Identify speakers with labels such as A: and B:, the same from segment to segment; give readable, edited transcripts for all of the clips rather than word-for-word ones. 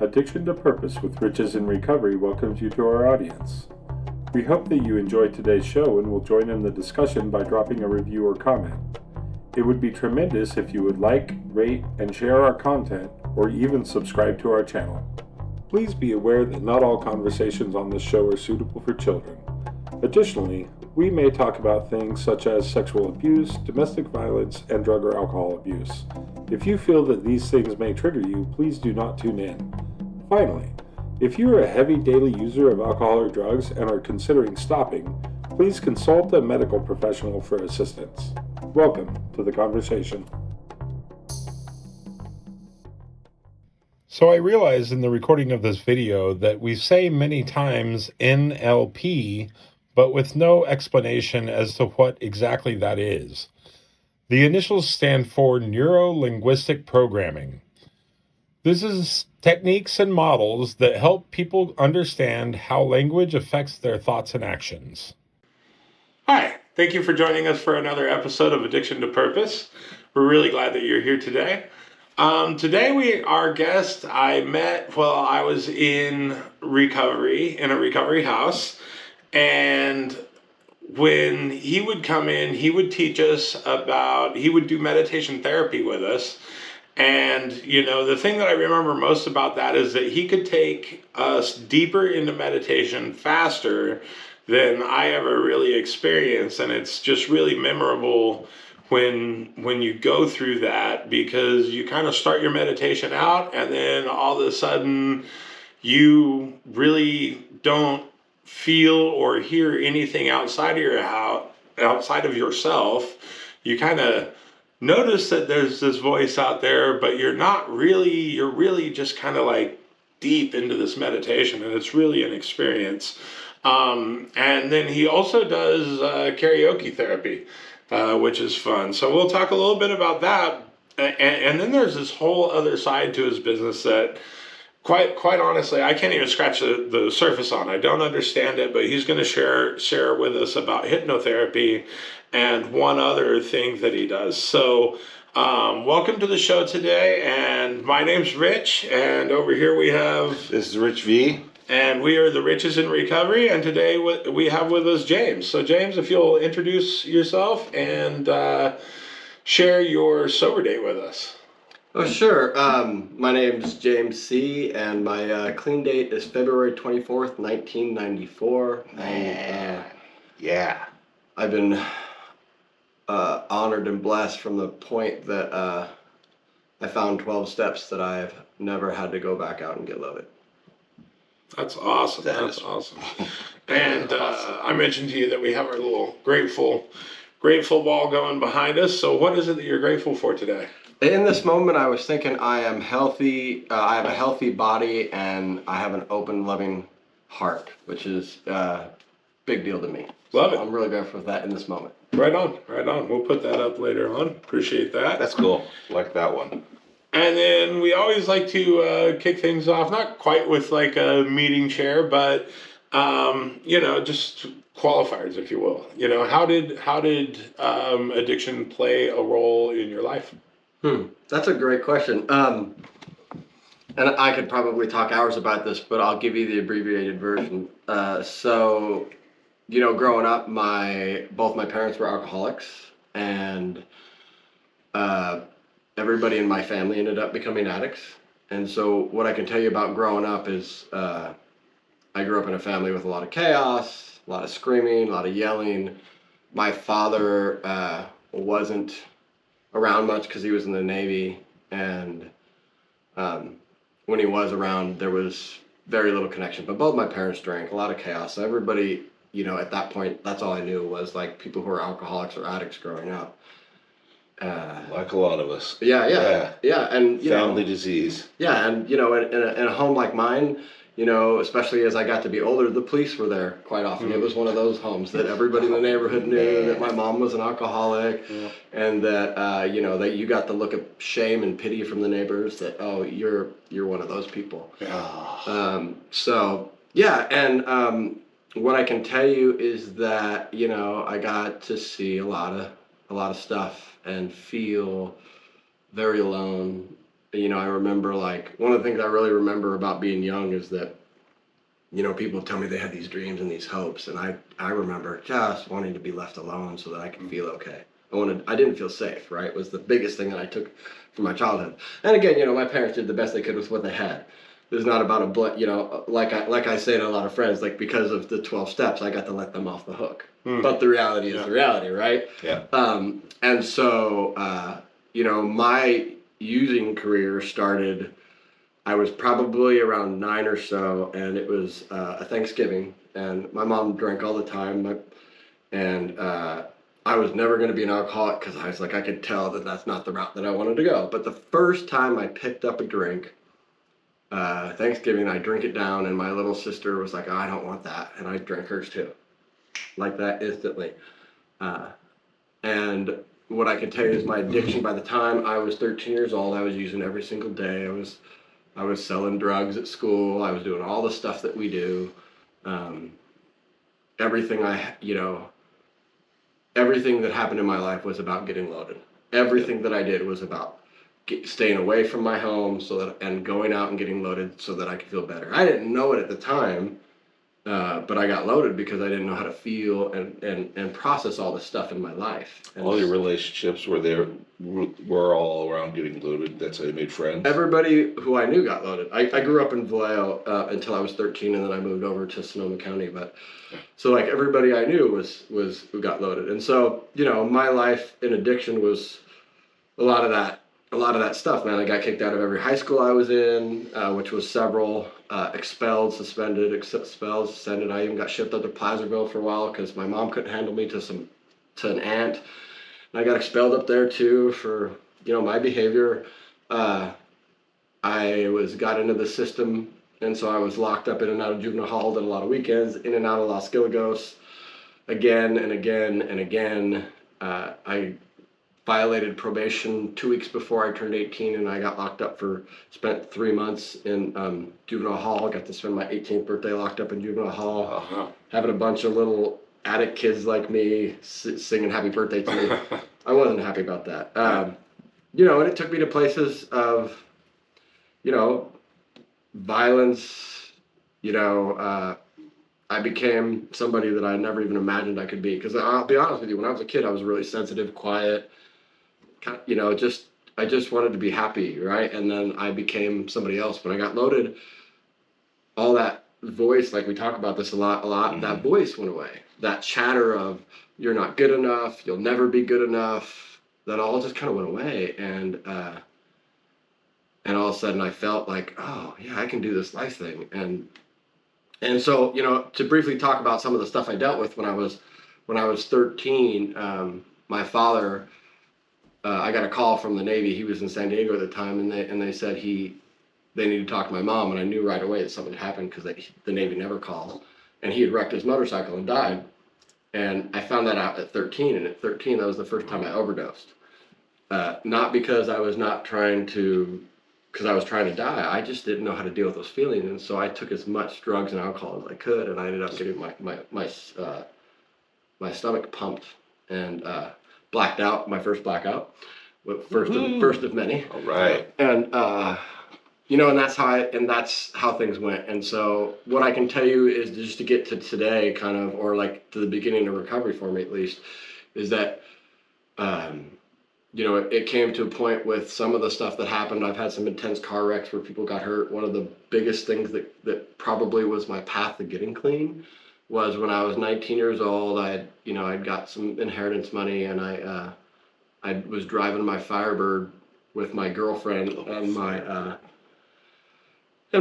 A: Addiction to Purpose with Riches in Recovery welcomes you to our audience. We hope that you enjoyed today's show and will join in the discussion by dropping a review or comment. It would be tremendous if you would like, rate, and share our content, or even subscribe to our channel. Please be aware that not all conversations on this show are suitable for children. Additionally, we may talk about things such as sexual abuse, domestic violence, and drug or alcohol abuse. If you feel that these things may trigger you, please do not tune in. Finally, if you are a heavy daily user of alcohol or drugs and are considering stopping, please consult a medical professional for assistance. Welcome to the conversation. So I realize in the recording of this video that we say many times NLP, but with no explanation as to what exactly that is. The initials stand for Neuro-Linguistic Programming. This is techniques and models that help people understand how language affects their thoughts and actions. Hi, thank you for joining us for another episode of Addiction to Purpose. We're really glad that you're here today. Today our guest I met while I was in a recovery house. And when he would come in, he would teach us he would do meditation therapy with us. And, the thing that I remember most about that is that he could take us deeper into meditation faster than I ever really experienced. And it's just really memorable when you go through that, because you kind of start your meditation out and then all of a sudden you really don't feel or hear anything outside of yourself. You kind of notice that there's this voice out there, but you're really just kind of like deep into this meditation, and it's really an experience. And then he also does karaoke therapy, which is fun. So we'll talk a little bit about that. And then there's this whole other side to his business that quite honestly, I can't even scratch the surface on. I don't understand it, but he's going to share with us about hypnotherapy and one other thing that he does. So welcome to the show today, and my name's Rich, and over here we have...
B: This is Rich V.
A: And we are the Riches in Recovery, and today we have with us James. So James, if you'll introduce yourself and share your sober date with us.
C: Oh, sure. My name's James C., and my clean date is February 24th, 1994.
B: Man, yeah.
C: I've been honored and blessed from the point that I found 12 steps that I've never had to go back out and get loaded.
A: That's awesome. That's awesome. And I mentioned to you that we have our little grateful wall going behind us. So what is it that you're grateful for today?
C: In this moment, I was thinking I am healthy. I have a healthy body, and I have an open, loving heart, which is a big deal to me.
A: Love it.
C: I'm really grateful for that in this moment.
A: Right on. We'll put that up later on. Appreciate that.
B: That's cool. Like that one.
A: And then we always like to kick things off, not quite with like a meeting chair, but just qualifiers, if you will. How did addiction play a role in your life?
C: That's a great question. And I could probably talk hours about this, but I'll give you the abbreviated version. Growing up, both my parents were alcoholics, and everybody in my family ended up becoming addicts. And so what I can tell you about growing up is I grew up in a family with a lot of chaos, a lot of screaming, a lot of yelling. My father wasn't around much because he was in the Navy, and when he was around, there was very little connection. But both my parents drank, a lot of chaos. So everybody, at that point, that's all I knew was like people who were alcoholics or addicts growing up.
B: Like a lot of us.
C: Yeah, and
B: family disease.
C: Yeah, and in a home like mine, especially as I got to be older, the police were there quite often. It was one of those homes that everybody in the neighborhood knew that my mom was an alcoholic, and that that you got the look of shame and pity from the neighbors that, oh, you're one of those people. What I can tell you is that I got to see a lot of stuff and feel very alone I remember, like, one of the things I really remember about being young is that, people tell me they had these dreams and these hopes, and I remember just wanting to be left alone so that I could feel okay. I didn't feel safe, right? It was the biggest thing that I took from my childhood. And again, my parents did the best they could with what they had. It's not about like I say to a lot of friends, like, because of the 12 steps, I got to let them off the hook. But the reality is the reality, right?
B: Yeah.
C: And so, my using career started, I was probably around 9 or so, and it was a Thanksgiving, and my mom drank all the time, and I was never going to be an alcoholic because I was like, I could tell that that's not the route that I wanted to go. But the first time I picked up a drink, Thanksgiving, I drink it down, and my little sister was like, oh, I don't want that, and I drank hers too, like that instantly. And what I can tell you is my addiction, by the time I was 13 years old, I was using every single day. I was selling drugs at school. I was doing all the stuff that we do. Everything everything that happened in my life was about getting loaded. Everything that I did was about staying away from my home and going out and getting loaded so that I could feel better. I didn't know it at the time, but I got loaded because I didn't know how to feel and process all the stuff in my life. And
B: All your relationships were all around getting loaded. That's how you made friends.
C: everybody who I knew got loaded. I grew up in Vallejo until I was 13, and then I moved over to Sonoma County. But so, like, everybody I knew was who got loaded, and so my life in addiction was a lot of that stuff, man. I got kicked out of every high school I was in, which was several. Expelled, suspended, expelled, suspended. I even got shipped up to Placerville for a while because my mom couldn't handle me to an aunt. And I got expelled up there too for my behavior. I got into the system, and so I was locked up in and out of juvenile hall, did a lot of weekends, in and out of Los Gallegos, again and again and again. I violated probation 2 weeks before I turned 18, and I got locked up spent 3 months in juvenile hall. Got to spend my 18th birthday locked up in juvenile hall, having a bunch of little addict kids like me singing happy birthday to me. I wasn't happy about that. And it took me to places of, violence. I became somebody that I never even imagined I could be. Because I'll be honest with you, when I was a kid, I was really sensitive, quiet, I just wanted to be happy, right? And then I became somebody else. When I got loaded, all that voice, like we talk about this a lot, that voice went away. That chatter of, you're not good enough, you'll never be good enough, that all just kind of went away. And all of a sudden I felt like, oh yeah, I can do this life thing. And so, to briefly talk about some of the stuff I dealt with when I was 13, my father, I got a call from the Navy. He was in San Diego at the time, and they said they needed to talk to my mom, and I knew right away that something had happened because the Navy never called, and he had wrecked his motorcycle and died. And I found that out at 13, and at 13, that was the first time I overdosed. Not because I was trying to die. I just didn't know how to deal with those feelings, and so I took as much drugs and alcohol as I could, and I ended up getting my stomach pumped and blacked out. My first blackout, first of many.
B: All right.
C: And and that's how things went. And so what I can tell you is, just to get to today, kind of, or like to the beginning of recovery for me at least, is that it came to a point with some of the stuff that happened. I've had some intense car wrecks where people got hurt. One of the biggest things that probably was my path to getting clean was when I was 19 years old. I'd got some inheritance money, and I was driving my Firebird with my girlfriend and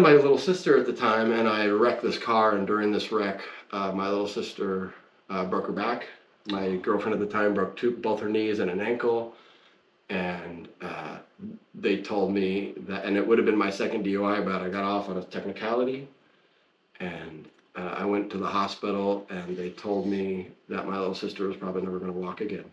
C: my little sister at the time, and I wrecked this car. And during this wreck, my little sister broke her back. My girlfriend at the time broke both her knees and an ankle. And they told me that, and it would have been my second DUI, but I got off on a technicality. And I went to the hospital, and they told me that my little sister was probably never going to walk again.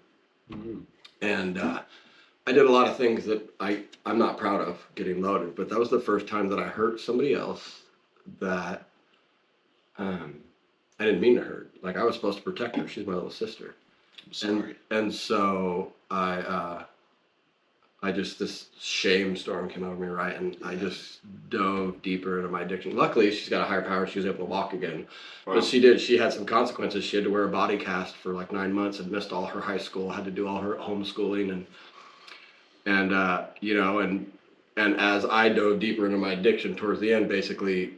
C: Mm-hmm. And I did a lot of things that I'm not proud of, getting loaded, but that was the first time that I hurt somebody else that I didn't mean to hurt. Like, I was supposed to protect her. She's my little sister.
B: I'm sorry.
C: And so this shame storm came over me, right? And I just dove deeper into my addiction. Luckily, she's got a higher power. She was able to walk again.
A: Wow.
C: But she had some consequences. She had to wear a body cast for like 9 months and missed all her high school, had to do all her homeschooling. And as I dove deeper into my addiction towards the end, basically,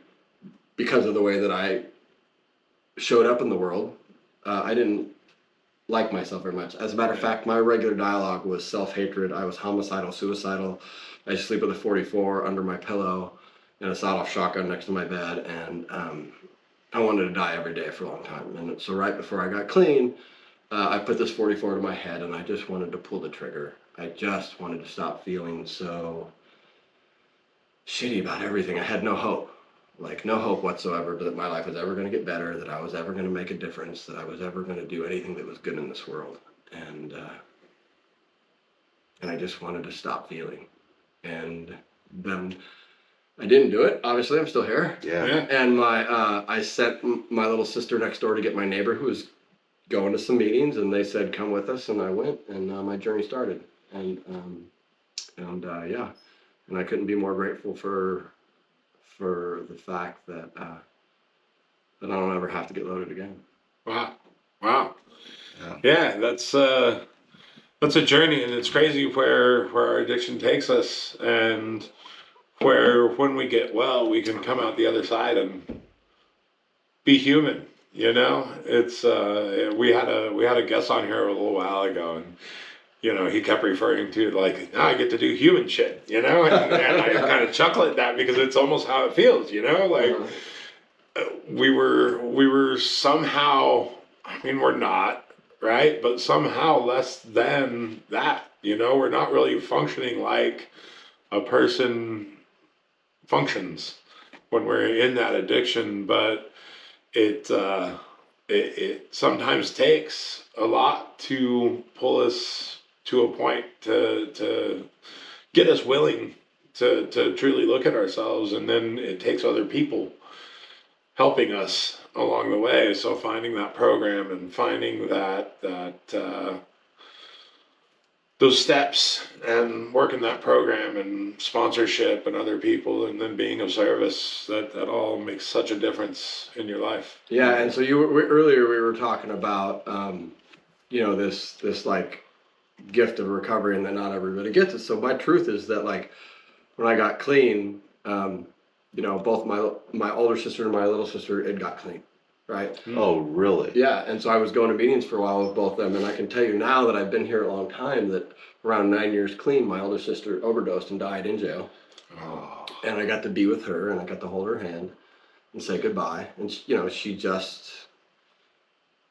C: because of the way that I showed up in the world, I didn't like myself very much. As a matter of fact, my regular dialogue was self-hatred. I was homicidal, suicidal. I used to sleep with a 44 under my pillow and a sawed-off shotgun next to my bed, and I wanted to die every day for a long time. And so right before I got clean, I put this 44 to my head, and I just wanted to pull the trigger. I just wanted to stop feeling so shitty about everything. I had no hope. Like, no hope whatsoever that my life was ever going to get better, that I was ever going to make a difference, that I was ever going to do anything that was good in this world. And I just wanted to stop feeling. And then I didn't do it. Obviously, I'm still here.
B: Yeah.
C: And I sent my little sister next door to get my neighbor who was going to some meetings, and they said, come with us. And I went, and my journey started. And I couldn't be more grateful for the fact that I don't ever have to get loaded again.
A: Wow. Wow.
B: Yeah.
A: Yeah, that's a journey, and it's crazy where our addiction takes us, and where when we get well, we can come out the other side and be human. You know, it's we had a guest on here a little while ago, and he kept referring to, like, now I get to do human shit, and I kind of chuckle at that because it's almost how it feels, like we were somehow, I mean, we're not, right? But somehow less than that, we're not really functioning like a person functions when we're in that addiction, but it sometimes takes a lot to pull us to a point to get us willing to truly look at ourselves, and then it takes other people helping us along the way. So finding that program and finding that those steps and working that program and sponsorship and other people, and then being of service, that all makes such a difference in your life.
C: Yeah, and so earlier we were talking about this like gift of recovery, and that not everybody gets it. So my truth is that, like, when I got clean, both my older sister and my little sister had got clean, right?
B: Oh, really?
C: Yeah, and so I was going to meetings for a while with both of them, and I can tell you now that I've been here a long time that around 9 years clean, my older sister overdosed and died in jail.
B: Oh.
C: And I got to be with her, and I got to hold her hand and say goodbye. And she just,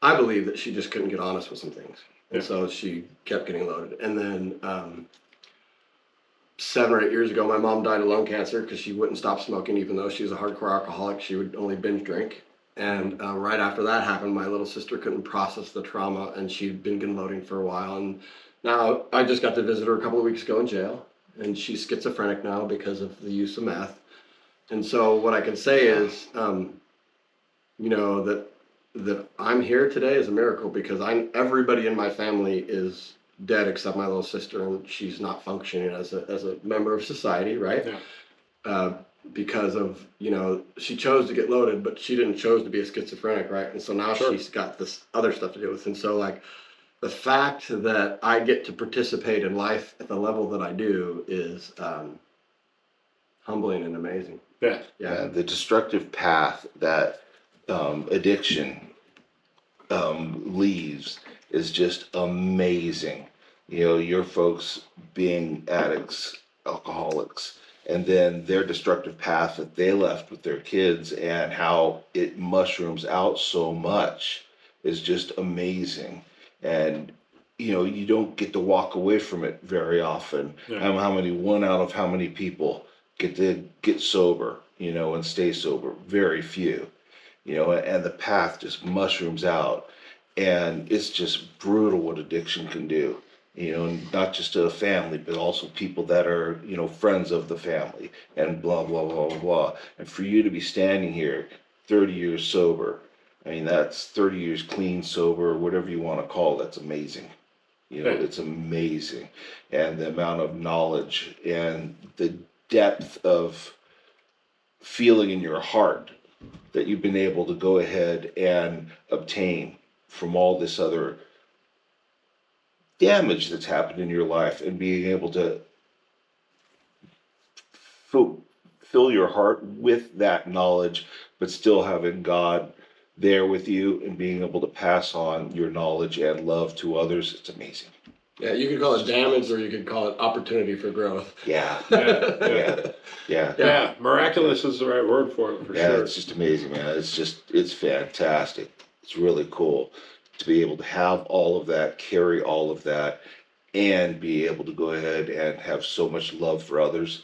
C: I believe that she just couldn't get honest with some things. And so she kept getting loaded. And then 7 or 8 years ago, my mom died of lung cancer because she wouldn't stop smoking, even though she was a hardcore alcoholic. She would only binge drink. And right after that happened, my little sister couldn't process the trauma, and she'd been getting loading for a while. And now I just got to visit her a couple of weeks ago in jail, and she's schizophrenic now because of the use of meth. And so what I can say is, that I'm here today is a miracle, because everybody in my family is dead except my little sister, and she's not functioning as a member of society, right?
A: Yeah.
C: Because of, she chose to get loaded, but she didn't chose to be a schizophrenic, right? And so now she's got this other stuff to deal with. And so, like, the fact that I get to participate in life at the level that I do is humbling and amazing.
B: Yeah. The destructive path that addiction leaves is just amazing. Your folks being addicts, alcoholics, and then their destructive path that they left with their kids, and how it mushrooms out so much is just amazing. And you don't get to walk away from it very often.
A: Yeah.
B: One out of how many people get to get sober, and stay sober? Very few. And the path just mushrooms out, and it's just brutal what addiction can do. Not just to a family, but also people that are, friends of the family, and blah, blah, blah, blah, blah. And for you to be standing here 30 years sober, I mean, that's 30 years clean, sober, whatever you want to call it, that's amazing. You know, it's amazing. And the amount of knowledge and the depth of feeling in your heart that you've been able to go ahead and obtain from all this other damage that's happened in your life, and being able to fill your heart with that knowledge, but still having God there with you and being able to pass on your knowledge and love to others. It's amazing.
C: Yeah, you could call it damage, or you could call it opportunity for growth.
B: Yeah.
A: Yeah. Miraculous is the right word for it, for sure.
B: It's just amazing, man. It's fantastic. It's really cool to be able to have all of that, carry all of that, and be able to go ahead and have so much love for others.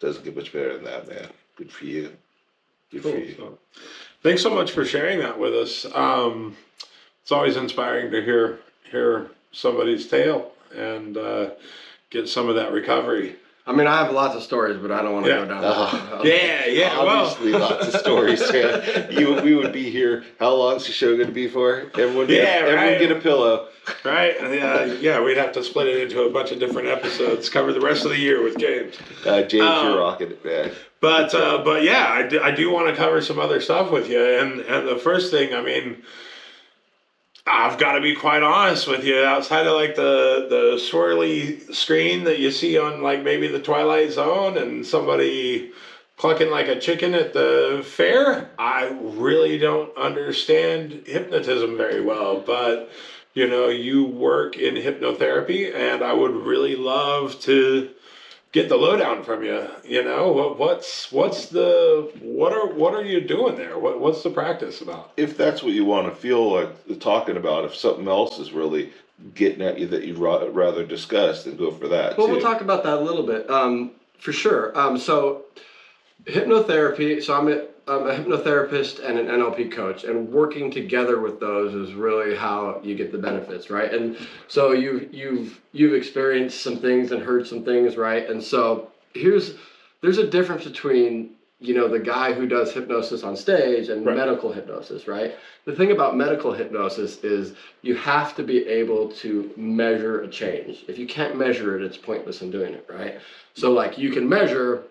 B: Doesn't get much better than that, man. Good for you. Good for you.
A: So, thanks so much for sharing that with us. It's always inspiring to hear somebody's tale and get some of that recovery.
C: I mean, I have lots of stories, but I don't want to go down that.
B: Obviously, lots of stories, man. We would be here. How long is the show going to be for? Everyone get a pillow.
A: Right? Yeah, we'd have to split it into a bunch of different episodes, cover the rest of the year with James.
B: James, you're rocking it, man.
A: But yeah, I do want to cover some other stuff with you. And the first thing, I mean, I've got to be quite honest with you. Outside of like the swirly screen that you see on like maybe the Twilight Zone and somebody clucking like a chicken at the fair, I really don't understand hypnotism very well. But you know, you work in hypnotherapy, and I would really love to get the lowdown from you. You know, what are you doing there? What's the practice about?
B: If that's what you want to feel like talking about, if something else is really getting at you that you'd rather discuss, then go for that.
C: Well, we'll talk about that a little bit, for sure. So hypnotherapy. So I'm a hypnotherapist and an NLP coach, and working together with those is really how you get the benefits, right? And so you've experienced some things and heard some things, right? And so there's a difference between, you know, the guy who does hypnosis on stage and medical hypnosis, right? The thing about medical hypnosis is you have to be able to measure a change. If you can't measure it, it's pointless in doing it, right? So like you can measure,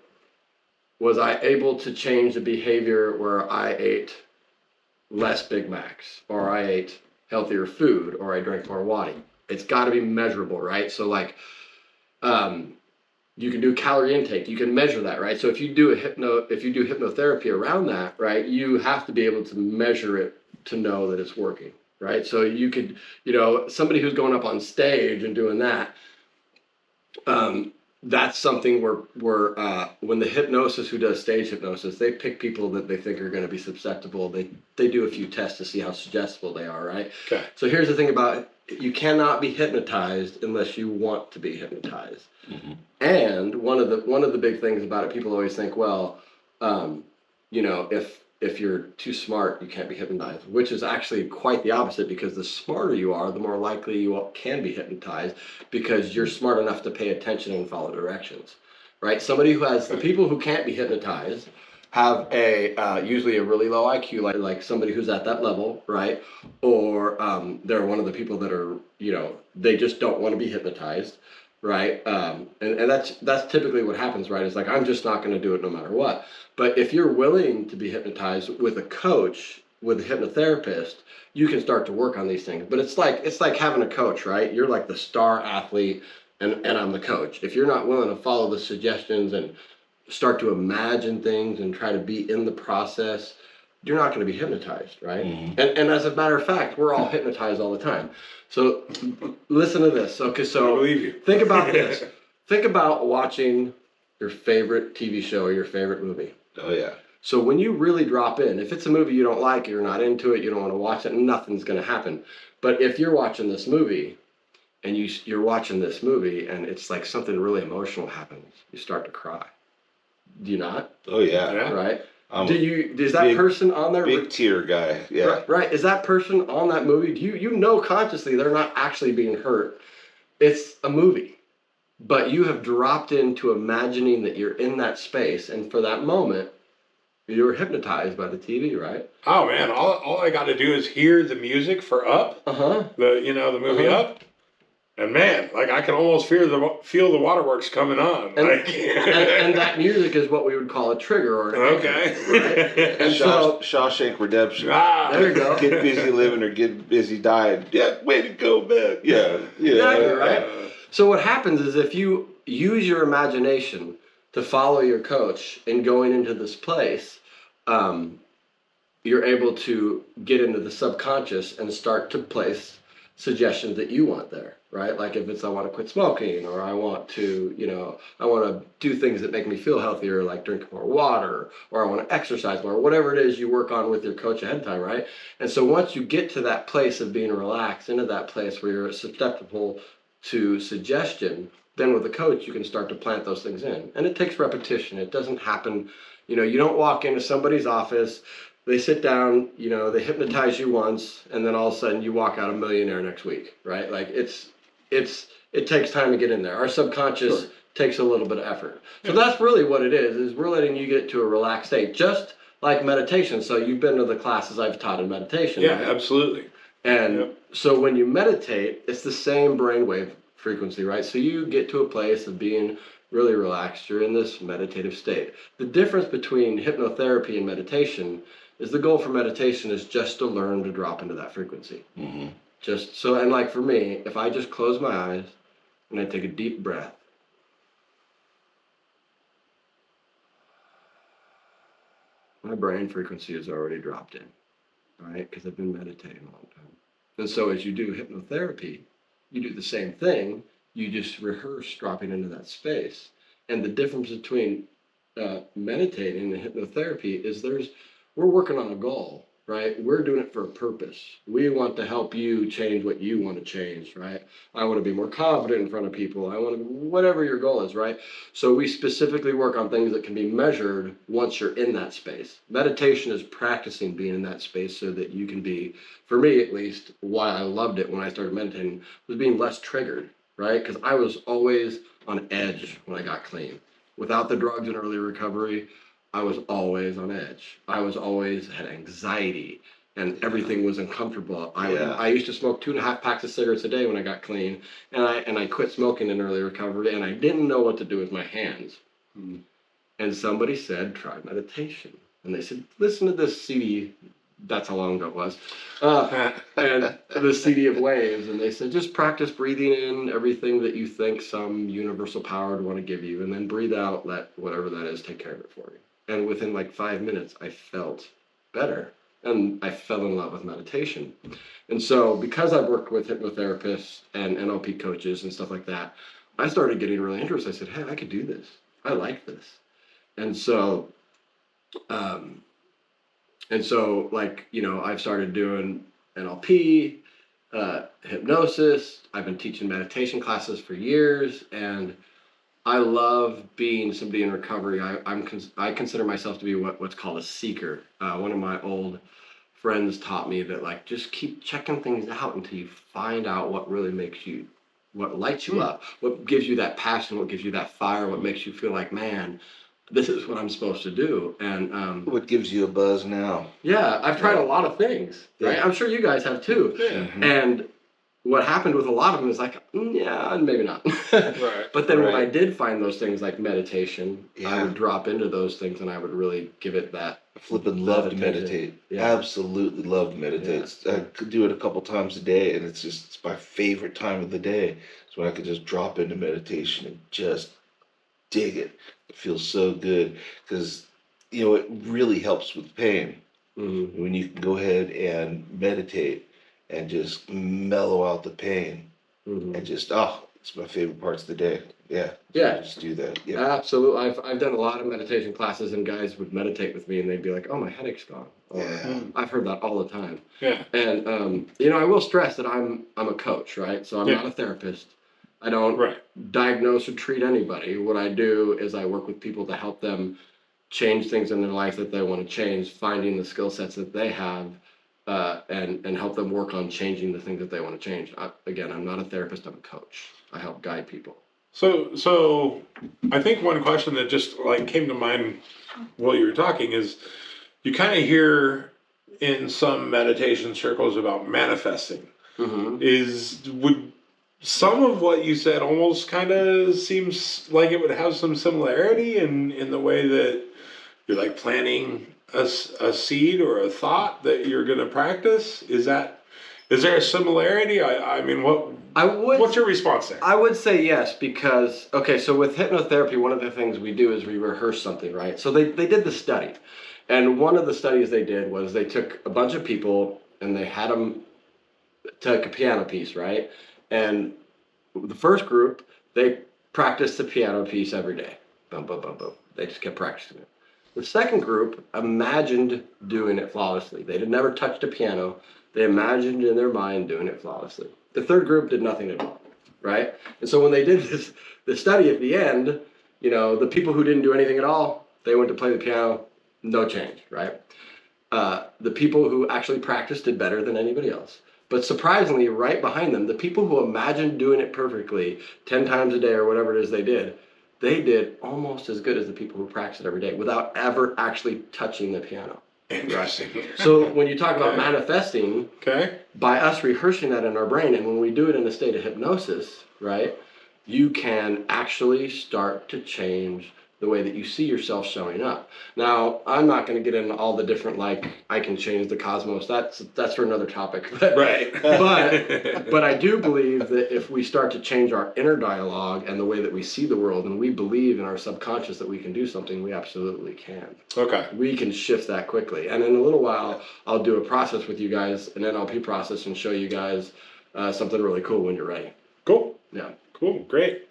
C: was I able to change the behavior where I ate less Big Macs, or I ate healthier food, or I drank more water? It's got to be measurable, right? So like, you can do calorie intake. You can measure that, right? So if you do hypnotherapy around that, right, you have to be able to measure it to know that it's working, right? So you could, you know, somebody who's going up on stage and doing that, that's something where when the hypnosis who does stage hypnosis, they pick people that they think are going to be susceptible. They do a few tests to see how suggestible they are, right?
A: Okay.
C: So here's the thing about it. You cannot be hypnotized unless you want to be hypnotized. Mm-hmm. And one of the big things about it, people always think, well, you know, if you're too smart, you can't be hypnotized, which is actually quite the opposite, because the smarter you are, the more likely you can be hypnotized, because you're smart enough to pay attention and follow directions, right? Somebody who has, the people who can't be hypnotized have usually a really low IQ, like somebody who's at that level, right? Or they're one of the people that are, you know, they just don't want to be hypnotized, right? And that's typically what happens, right? It's like, I'm just not going to do it no matter what. But if you're willing to be hypnotized with a coach, with a hypnotherapist, you can start to work on these things. But it's like having a coach, right? You're like the star athlete, and I'm the coach. If you're not willing to follow the suggestions and start to imagine things and try to be in the process, you're not going to be hypnotized, right? Mm-hmm. And as a matter of fact, we're all hypnotized all the time. So listen to this. Okay, so
A: I believe you.
C: Think about this. Think about watching your favorite TV show or your favorite movie.
B: Oh, yeah.
C: So when you really drop in, if it's a movie you don't like, you're not into it, you don't want to watch it, nothing's going to happen. But if you're watching this movie, and you're watching this movie, and it's like something really emotional happens, you start to cry. Do you not?
B: Oh, yeah.
C: Right? Is that person on there?
B: Big tear guy, yeah.
C: Right. Is that person on that movie? You know consciously they're not actually being hurt. It's a movie. But you have dropped into imagining that you're in that space, and for that moment, you were hypnotized by the TV, right?
A: Oh man, all I got to do is hear the music for Up.
C: Uh-huh.
A: The movie Up. And man, like I can almost feel the waterworks coming on.
C: And,
A: Like,
C: and that music is what we would call a trigger or an
A: okay.
C: anchor, right? And so
B: Shawshank Redemption.
C: there you go.
B: Get busy living or get busy dying. Yeah, way to go, man. Yeah,
C: Exactly, right? So what happens is if you use your imagination to follow your coach in going into this place, you're able to get into the subconscious and start to place suggestions that you want there, right? Like if it's I want to quit smoking, or I want to, I want to do things that make me feel healthier, like drink more water, or I want to exercise more, whatever it is you work on with your coach ahead of time, right? And so once you get to that place of being relaxed, into that place where you're susceptible to suggestion, then with a coach you can start to plant those things in. And it takes repetition. It doesn't happen, you don't walk into somebody's office, they sit down, they hypnotize you once, and then all of a sudden you walk out a millionaire next week, right? Like it takes time to get in there. Our subconscious takes a little bit of effort. So that's really what it is we're letting you get to a relaxed state, just like meditation. So you've been to the classes I've taught in meditation.
A: Yeah,
C: right?
A: absolutely.
C: And so when you meditate, it's the same brainwave frequency, right? So you get to a place of being really relaxed. You're in this meditative state. The difference between hypnotherapy and meditation is the goal for meditation is just to learn to drop into that frequency.
B: Mm-hmm.
C: Just so, and like for me, if I just close my eyes and I take a deep breath, my brain frequency is already dropped in, right? Because I've been meditating a long time. And so as you do hypnotherapy, you do the same thing. You just rehearse dropping into that space. And the difference between meditating and hypnotherapy is we're working on a goal, right? We're doing it for a purpose. We want to help you change what you want to change, right? I want to be more confident in front of people. I want to, whatever your goal is, right? So we specifically work on things that can be measured once you're in that space. Meditation is practicing being in that space so that you can be, for me at least, why I loved it when I started meditating was being less triggered, right? Because I was always on edge when I got clean. Without the drugs and early recovery, I was always on edge. I was always had anxiety, and everything was uncomfortable. I used to smoke 2.5 packs of cigarettes a day when I got clean, and I quit smoking in early recovery, and I didn't know what to do with my hands. And somebody said, try meditation. And they said, listen to this CD. That's how long ago it was. And the CD of waves. And they said, just practice breathing in everything that you think some universal power would want to give you. And then breathe out, let whatever that is take care of it for you. And within like 5 minutes, I felt better. And I fell in love with meditation. And so because I've worked with hypnotherapists and NLP coaches and stuff like that, I started getting really interested. I said, hey, I could do this. I like this. And so, like, I've started doing NLP, hypnosis. I've been teaching meditation classes for years, and I love being somebody in recovery. I consider myself to be what's called a seeker. One of my old friends taught me that, like, just keep checking things out until you find out what really what lights you up, what gives you that passion, what gives you that fire, what makes you feel like, man, this is what I'm supposed to do. And
B: what gives you a buzz now?
C: Yeah, I've tried a lot of things, right?
B: Yeah.
C: I'm sure you guys have too.
A: Yeah.
B: Mm-hmm.
C: And what happened with a lot of them is like, yeah, maybe not.
A: Right.
C: But then when I did find those things like meditation, I
B: Yeah.
C: would drop into those things and I would really give it that.
B: I flipping love to
C: Meditation.
B: meditate.
C: Yeah.
B: Absolutely love to meditate.
C: Yeah.
B: I could do it a couple times a day, and it's my favorite time of the day. It's when I could just drop into meditation and just dig it. It feels so good because it really helps with pain
C: Mm-hmm.
B: when you can go ahead and meditate and just mellow out the pain
C: Mm-hmm.
B: and just it's my favorite parts of the day. Yeah.
C: Yeah.
B: Just do that. Yeah.
C: Absolutely. I've done a lot of meditation classes, and guys would meditate with me and they'd be like, oh, my headache's gone. Or,
B: Yeah.
C: I've heard that all the time.
A: Yeah.
C: And I will stress that I'm a coach, right? So I'm not a therapist. I don't diagnose or treat anybody. What I do is I work with people to help them change things in their life that they want to change, finding the skill sets that they have, and help them work on changing the things that they want to change. Again, I'm not a therapist, I'm a coach. I help guide people.
A: So I think one question that just like came to mind while you were talking is you kind of hear in some meditation circles about manifesting.
C: Mm-hmm.
A: some of what you said almost kind of seems like it would have some similarity in the way that you're like planting a seed or a thought that you're going to practice. Is there a similarity? I mean, what's your response there?
C: I would say yes, because, okay, so with hypnotherapy, one of the things we do is we rehearse something, right? So they did the study. And one of the studies they did was they took a bunch of people and they had them take a piano piece, right? And the first group, they practiced the piano piece every day. Boom, boom, boom, boom. They just kept practicing it. The second group imagined doing it flawlessly. They had never touched a piano. They imagined in their mind doing it flawlessly. The third group did nothing at all, right? And so when they did the study at the end, the people who didn't do anything at all, they went to play the piano, no change, right? The people who actually practiced did better than anybody else. But surprisingly, right behind them, the people who imagined doing it perfectly 10 times a day or whatever it is they did almost as good as the people who practice it every day without ever actually touching the piano.
A: Interesting.
C: So when you talk about manifesting,
A: Okay.
C: by us rehearsing that in our brain, and when we do it in a state of hypnosis, right, you can actually start to change the way that you see yourself showing up. Now, I'm not going to get into all the different, like, I can change the cosmos. That's for another topic.
A: Right.
C: But I do believe that if we start to change our inner dialogue and the way that we see the world, and we believe in our subconscious that we can do something, we absolutely can.
A: Okay.
C: We can shift that quickly. And in a little while, I'll do a process with you guys, an NLP process, and show you guys something really cool when you're ready.
A: Cool.
C: Yeah.
A: Cool. Great.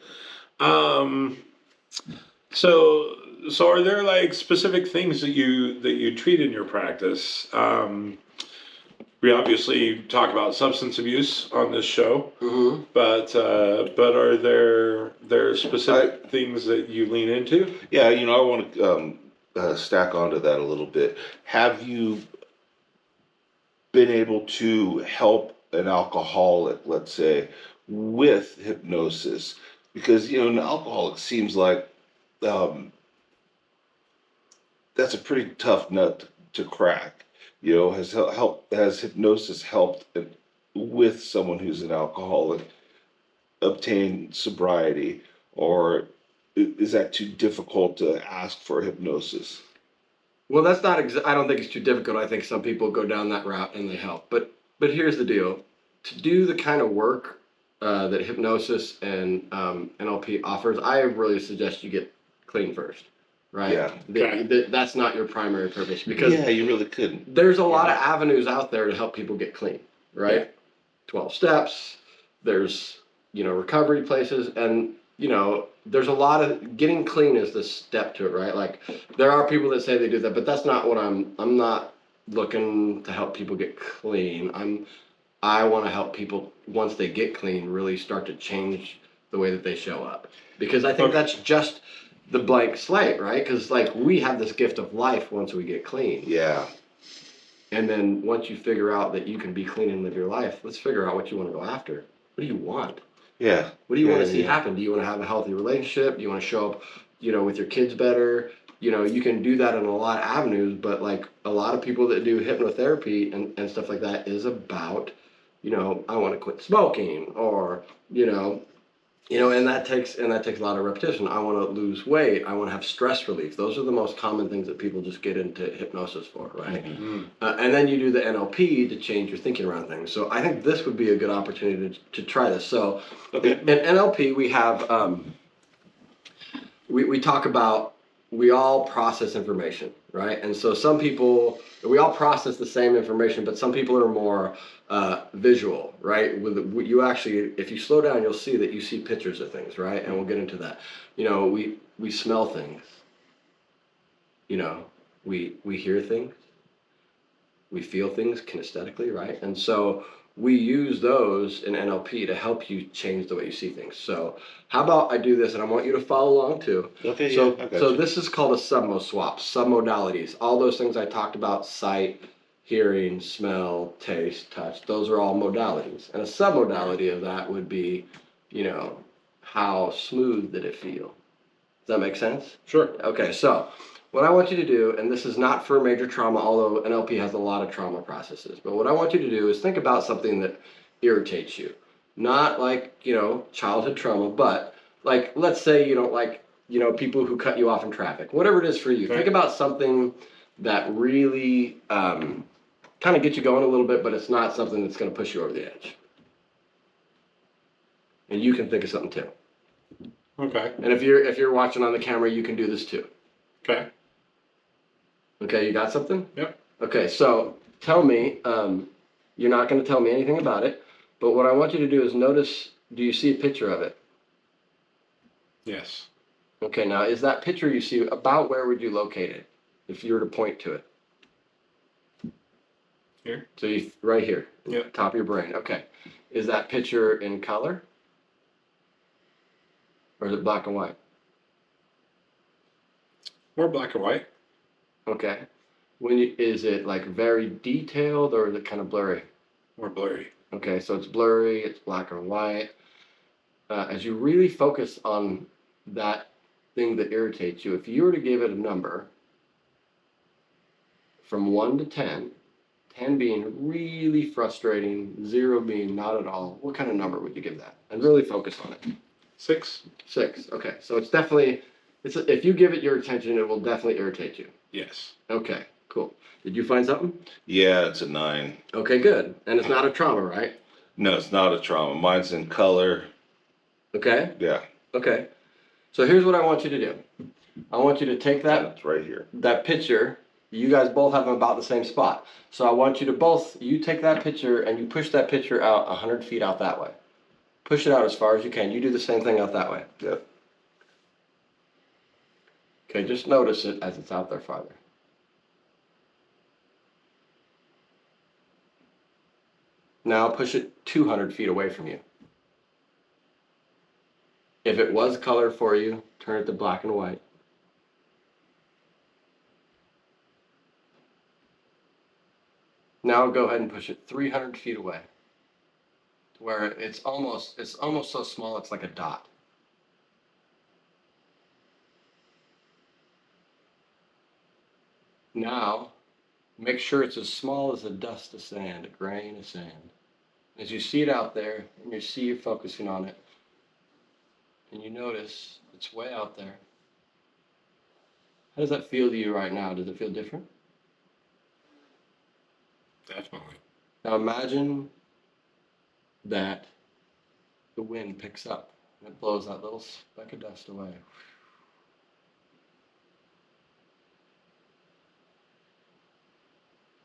A: So are there like specific things that you treat in your practice? We obviously talk about substance abuse on this show,
C: Mm-hmm.
A: but are there specific things that you lean into?
B: Yeah, I want to stack onto that a little bit. Have you been able to help an alcoholic, let's say, with hypnosis? Because an alcoholic seems like that's a pretty tough nut to crack. Has hypnosis helped with someone who's an alcoholic obtain sobriety, or is that too difficult to ask for hypnosis?
C: Well, that's not. I don't think it's too difficult. I think some people go down that route and they help. But here's the deal: to do the kind of work that hypnosis and NLP offers, I really suggest you get clean first. Right?
B: Yeah.
C: That's not your primary purpose, because
B: You really couldn't.
C: there's a lot of avenues out there to help people get clean, right?
B: Yeah.
C: 12 steps, there's, recovery places, and, there's a lot of getting clean is the step to it, right? Like, there are people that say they do that, but that's not what I'm not looking to help people get clean. I want to help people, once they get clean, really start to change the way that they show up, because I think that's just the blank slate, right? Because we have this gift of life once we get clean.
B: Yeah.
C: And then once you figure out that you can be clean and live your life, let's figure out what you want to go after. What do you want?
B: Yeah.
C: What do you want to see happen? Do you want to have a healthy relationship? Do you want to show up, with your kids better? You can do that in a lot of avenues, but a lot of people that do hypnotherapy and stuff like that is about, I want to quit smoking, or, and that takes a lot of repetition. I want to lose weight. I want to have stress relief. Those are the most common things that people just get into hypnosis for, right?
A: Mm-hmm.
C: And then you do the NLP to change your thinking around things. So I think this would be a good opportunity to try this. So in NLP, we have we talk about, we all process information, right? And so some people, we all process the same information, but some people are more visual, right? You actually, if you slow down, you'll see that you see pictures of things, right? And we'll get into that. We smell things. We hear things. We feel things kinesthetically, right? And so we use those in NLP to help you change the way you see things. So how about I do this, and I want you to follow along too.
B: Okay.
C: So,
B: I got
C: so
B: you.
C: this is called a submo swap, submodalities. All those things I talked about: sight, hearing, smell, taste, touch. Those are all modalities. And a submodality of that would be, how smooth did it feel? Does that make sense?
A: Sure.
C: Okay, so what I want you to do, and this is not for major trauma, although NLP has a lot of trauma processes, but what I want you to do is think about something that irritates you. Not like, childhood trauma, but like, let's say you don't like, people who cut you off in traffic. Whatever it is for you.
A: Okay.
C: Think about something that really kind of gets you going a little bit, but it's not something that's going to push you over the edge. And you can think of something too.
A: Okay.
C: And if you're watching on the camera, you can do this too.
A: Okay.
C: Okay, you got something?
A: Yep.
C: Okay, so tell me, you're not going to tell me anything about it, but what I want you to do is notice, do you see a picture of it?
A: Yes.
C: Okay, now is that picture you see, about where would you locate it if you were to point to it?
A: Here.
C: So right here,
A: Yep.
C: top of your brain. Okay, is that picture in color? Or is it black and white?
A: More black and white.
C: Okay. Is it like very detailed or is it kind of blurry?
A: More blurry.
C: Okay, so it's blurry, it's black and white. As you really focus on that thing that irritates you, if you were to give it a number from 1 to 10, 10 being really frustrating, 0 being not at all, what kind of number would you give that? And really focus on it.
A: 6.
C: 6. Okay, so it's definitely, if you give it your attention, it will definitely irritate you.
A: Yes.
C: Okay, cool. Did you find something?
B: Yeah, it's a 9.
C: Okay, good. And it's not a trauma, right?
B: No, it's not a trauma. Mine's in color.
C: Okay,
B: Yeah,
C: okay. So here's what I want you to do. I want you to take
B: it's right here.
C: that picture. You guys both have them about the same spot. So I want you to you take that picture and you push that picture out 100 feet out that way. Push it out as far as you can. You do the same thing out that way.
B: Yep.
C: Okay, just notice it as it's out there farther. Now push it 200 feet away from you. If it was color for you, turn it to black and white. Now go ahead and push it 300 feet away, to where it's almost so small it's like a dot. Now, make sure it's as small as a dust of sand, a grain of sand. As you see it out there, and you see you're focusing on it, and you notice it's way out there. How does that feel to you right now? Does it feel different?
A: Definitely.
C: Now imagine that the wind picks up and it blows that little speck of dust away.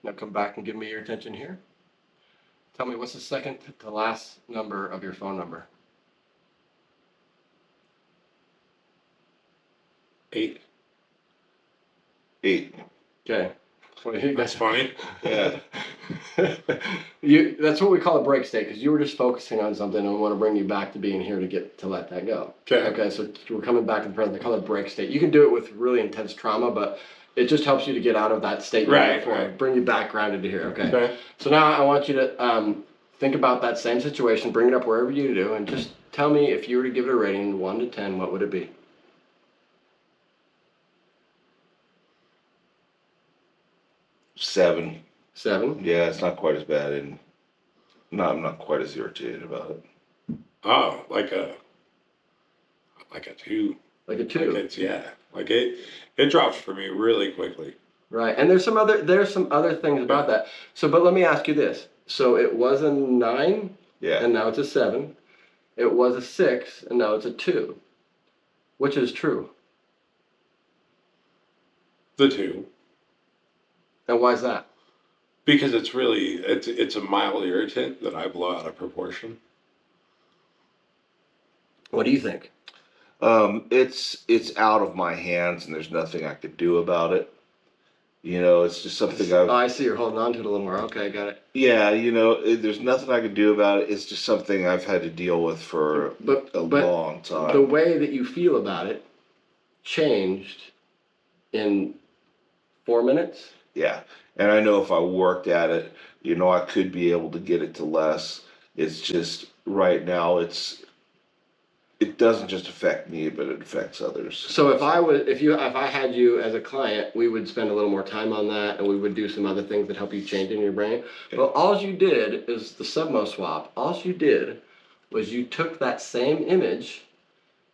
C: Now come back and give me your attention here. Tell me, what's the second to last number of your phone number?
A: 8.
B: 8.
C: Okay. Well,
A: That's funny.
B: Yeah.
C: That's what we call a break state, because you were just focusing on something and we want to bring you back to being here to let that go.
A: Okay.
C: Okay, so we're coming back to the present. They call it break state. You can do it with really intense trauma, but it just helps you to get out of that state you're in before. Bring you back grounded to here. Okay.
A: Okay.
C: So now I want you to think about that same situation, bring it up wherever you do, and just tell me, if you were to give it a rating 1 to 10, what would it be?
B: 7.
C: 7?
B: Yeah, it's not quite as bad, and no, I'm not quite as irritated about it.
A: Oh, like a 2.
C: Like a 2.
A: Like it drops for me really quickly.
C: Right, and there's some other things about that. So, but let me ask you this. So it was a 9,
B: Yeah.
C: and now it's a 7. It was a 6, and now it's a 2. Which is true?
A: The 2.
C: And why is that?
A: Because it's a mild irritant that I blow out of proportion.
C: What do you think?
B: It's out of my hands, and there's nothing I could do about it. It's just something
C: Oh, I see. You're holding on to it a little more. Okay, got it.
B: Yeah, there's nothing I can do about it. It's just something I've had to deal with for a long time.
C: The way that you feel about it changed in 4 minutes.
B: Yeah, and I know if I worked at it, I could be able to get it to less. It's just right now, it doesn't just affect me, but it affects others.
C: So if I had you as a client, we would spend a little more time on that, and we would do some other things that help you change in your brain.
B: Okay.
C: But all you did is the Submo swap. All you did was you took that same image,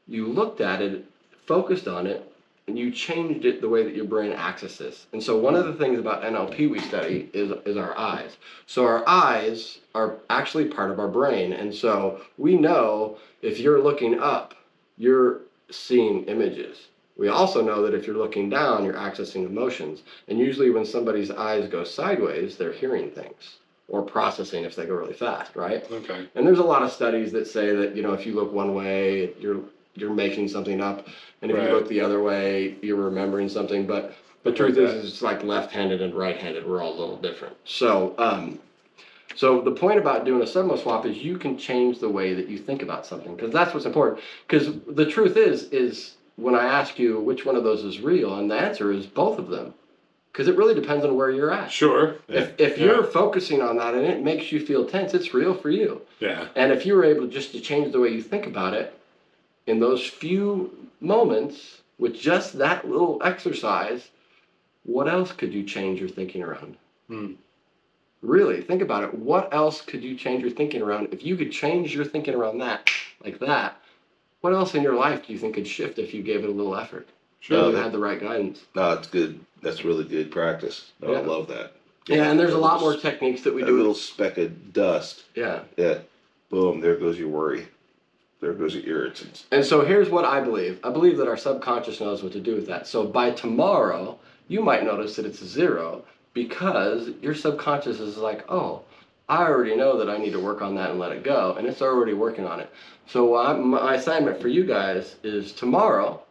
C: you looked at it, focused on it, and you changed it the way that your brain accesses. And so one of the things about NLP we study is our eyes. So our eyes are actually part of our brain. And so we know if you're looking up, you're seeing images. We also know that if you're looking down, you're accessing emotions. And usually when somebody's eyes go sideways, they're hearing things or processing if they go really fast, right?
A: Okay.
C: And there's a lot of studies that say that, if you look one way, you're making something up, and if you look the other way, you're remembering something. But the truth is it's like left-handed and right-handed. We're all a little different. So so the point about doing a submo swap is you can change the way that you think about something, because that's what's important. Because the truth is when I ask you which one of those is real, and the answer is both of them, because it really depends on where you're at.
A: Sure.
C: If you're focusing on that and it makes you feel tense, it's real for you.
A: Yeah.
C: And if you were able just to change the way you think about it in those few moments with just that little exercise, what else could you change your thinking around? Really, think about it. What else could you change your thinking around? If you could change your thinking around that, like that, what else in your life do you think could shift if you gave it a little effort?
B: Sure.
C: And you had the right guidance.
B: No, it's good. That's really good practice. No, I love that.
C: Yeah, and there's a lot more techniques that we do.
B: A little speck of dust.
C: Yeah.
B: Yeah. Boom, there goes your worry. There goes your irritants.
C: And so here's what I believe. I believe that our subconscious knows what to do with that. So by tomorrow, you might notice that it's a 0 because your subconscious is like, oh, I already know that I need to work on that and let it go. And it's already working on it. So my assignment for you guys is tomorrow,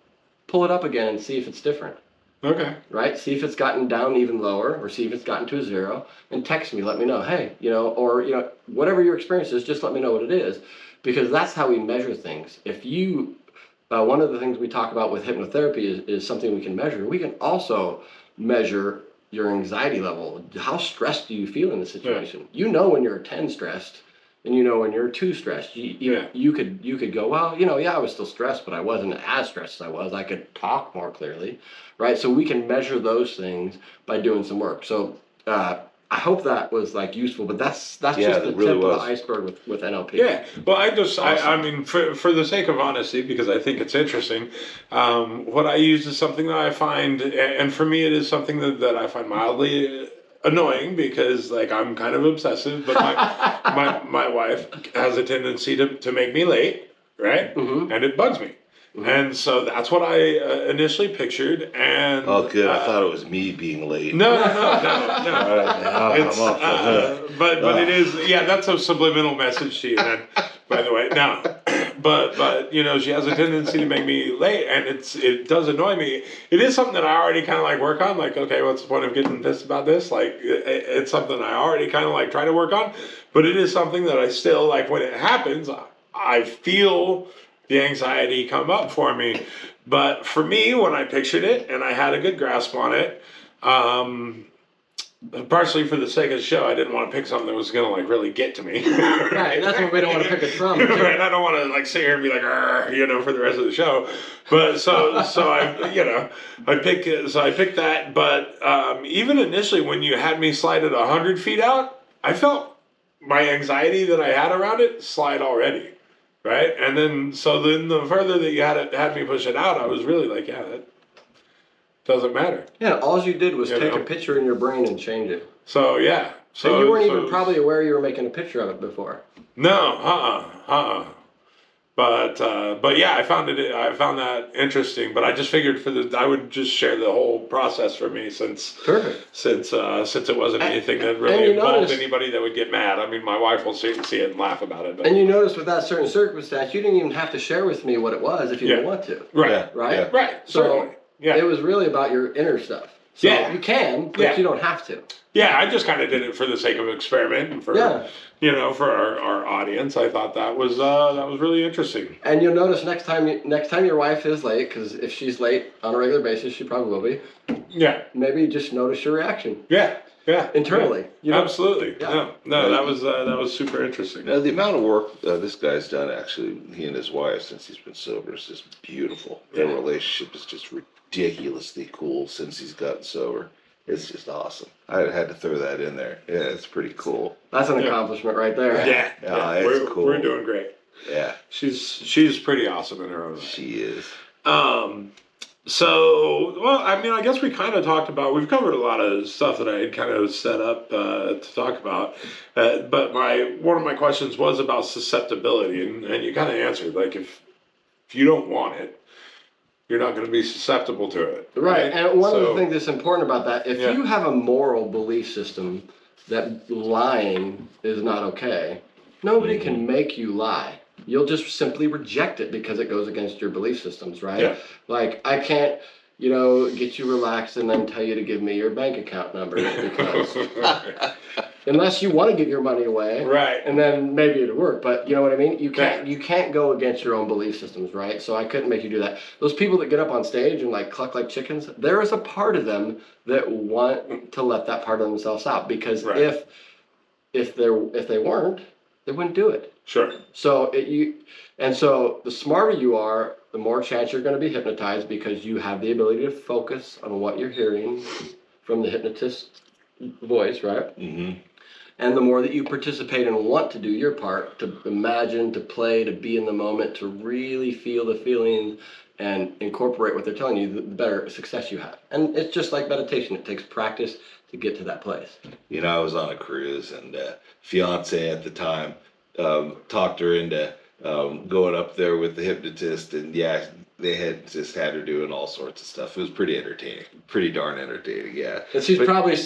C: pull it up again and see if it's different.
A: Okay.
C: Right? See if it's gotten down even lower, or see if it's gotten to a 0, and text me, let me know, hey, or whatever your experience is, just let me know what it is, because that's how we measure things. If you, one of the things we talk about with hypnotherapy is something we can measure. We can also measure your anxiety level. How stressed do you feel in the situation? You know when you're a 10 stressed, and you know when you're 2 stressed. You could go, well, I was still stressed, but I wasn't as stressed as I was. I could talk more clearly, right? So we can measure those things by doing some work. So I hope that was useful, but that's just the tip of the iceberg with NLP.
A: Yeah. Well, I mean, for the sake of honesty, because I think it's interesting, what I use is something that I find, and for me, it is something that I find mildly annoying, because I'm kind of obsessive, but my wife has a tendency to make me late, right? Mm-hmm. And it bugs me. Mm-hmm. And so that's what I initially pictured. And
B: oh, good. I thought it was me being late.
A: No. But it is. Yeah, that's a subliminal message to you, man. By the way, no. But she has a tendency to make me late, and it does annoy me. It is something that I already kind of work on. Okay, what's the point of getting pissed about this? It's something I already kind of try to work on. But it is something that I still when it happens. I feel the anxiety come up for me. But for me, when I pictured it and I had a good grasp on it, partially for the sake of the show, I didn't want to pick something that was going to really get to me.
C: Right, that's what we don't want to pick a trauma.
A: Right, I don't want to sit here and be for the rest of the show. But so I picked that. But even initially, when you had me slide it 100 feet out, I felt my anxiety that I had around it slide already. Right, and then the further that you had me push it out, I was really that doesn't matter.
C: Yeah, all you did was take a picture in your brain and change it.
A: So yeah,
C: so you weren't even probably aware you were making a picture of it before.
A: No, But yeah, I found that interesting. But I just figured I would just share the whole process for me, since it wasn't anything that really involved anybody that would get mad. I mean, my wife will see it and laugh about it. But.
C: And you notice with that certain circumstance, you didn't even have to share with me what it was if you didn't want to.
A: Right.
B: Yeah.
C: Right.
A: Yeah. Right.
C: So
A: certainly. Yeah.
C: It was really about your inner stuff. So you can, but you don't have to.
A: Yeah, I just kind of did it for the sake of experiment and for for our audience. I thought that was really interesting.
C: And you'll notice next time your wife is late, because if she's late on a regular basis, she probably will be.
A: Yeah.
C: Maybe just notice your reaction.
A: Yeah. Yeah.
C: Internally.
A: Yeah. Absolutely. Yeah. No, that was super interesting.
B: Now, the amount of work this guy's done, actually, he and his wife, since he's been sober, is just beautiful. Their relationship is just ridiculously cool since he's gotten sober. It's just awesome. I had to throw that in there. Yeah, it's pretty cool.
C: That's an accomplishment right there.
A: Yeah.
B: It's cool.
A: We're doing great.
B: Yeah,
A: She's pretty awesome in her own right.
B: she is.
A: So, well, I mean, I guess we kind of talked about, we've covered a lot of stuff that I had kind of set up to talk about. But one of my questions was about susceptibility, and you kind of answered, like, if you don't want it, you're not going to be susceptible to it.
C: Right. And one of the
A: So,
C: things that's important about that, if
A: Yeah.
C: you have a moral belief system that lying is not okay, nobody can make you lie. You'll just simply reject it because it goes against your belief systems, right?
A: Yeah.
C: Like, I can't, get you relaxed and then tell you to give me your bank account number because unless you want to give your money away,
A: Right.
C: and then maybe it'll work. But you know what I mean? You can't go against your own belief systems, right? So I couldn't make you do that. Those people that get up on stage and like cluck like chickens, there is a part of them that want to let that part of themselves out because
A: Right.
C: if they weren't, they wouldn't do it.
A: Sure.
C: So so the smarter you are, the more chance you're going to be hypnotized because you have the ability to focus on what you're hearing from the hypnotist's voice, right?
B: Mm-hmm.
C: And the more that you participate and want to do your part, to imagine, to play, to be in the moment, to really feel the feeling and incorporate what they're telling you, the better success you have. And it's just like meditation. It takes practice to get to that place.
B: I was on a cruise, and fiance at the time talked her into going up there with the hypnotist, and yeah, they had just had her doing all sorts of stuff. It was pretty entertaining, pretty darn entertaining, yeah.
C: And she's probably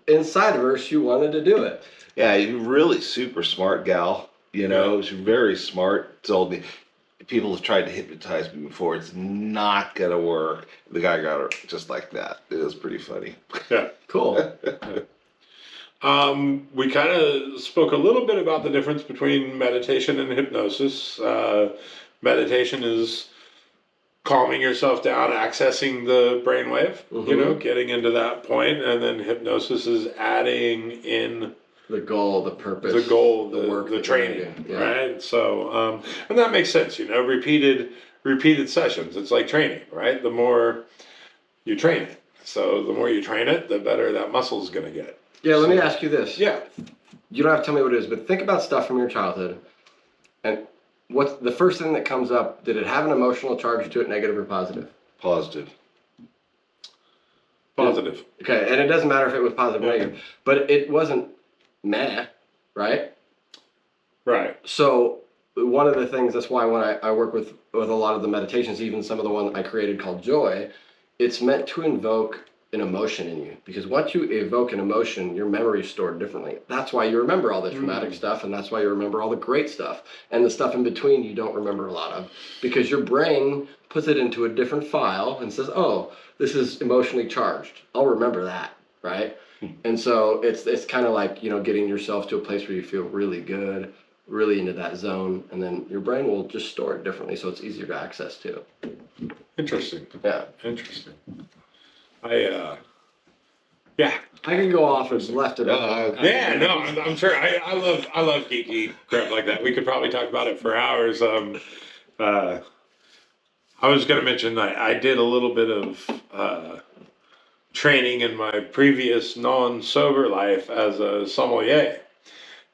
C: inside of her, she wanted to do it.
B: Yeah, really super smart gal. She's very smart. Told me people have tried to hypnotize me before. It's not gonna work. The guy got her just like that. It was pretty funny.
A: Yeah.
C: Cool.
A: We kind of spoke a little bit about the difference between meditation and hypnosis. Meditation is calming yourself down, accessing the brainwave, getting into that point, and then hypnosis is adding in
C: the goal, the purpose,
A: the
C: work,
A: the training,
C: yeah.
A: Right? So, and that makes sense. Repeated sessions. It's like training, right? The more you train it, so the more you train it, the better that muscle is going to get.
C: Yeah. Let me ask you this.
A: Yeah.
C: You don't have to tell me what it is, but think about stuff from your childhood, and what's the first thing that comes up? Did it have an emotional charge to it, negative or positive?
B: Positive.
A: Positive.
C: Okay, and it doesn't matter if it was positive or negative, but it wasn't meh, right?
A: Right.
C: So one of the things, that's why when I work with a lot of the meditations, even some of the one I created called Joy, it's meant to invoke an emotion in you, because once you evoke an emotion, your memory is stored differently. That's why you remember all the traumatic stuff, and that's why you remember all the great stuff, and the stuff in between you don't remember a lot of, because your brain puts it into a different file and says, oh, this is emotionally charged, I'll remember that, right? And so it's kind of like, getting yourself to a place where you feel really good, really into that zone, and then your brain will just store it differently, so it's easier to access too.
A: Interesting.
C: Yeah.
A: Interesting.
C: I can go off and left it up.
A: Yeah, no, I'm sure. I love geeky crap like that. We could probably talk about it for hours. I was going to mention I did a little bit of training in my previous non-sober life as a sommelier,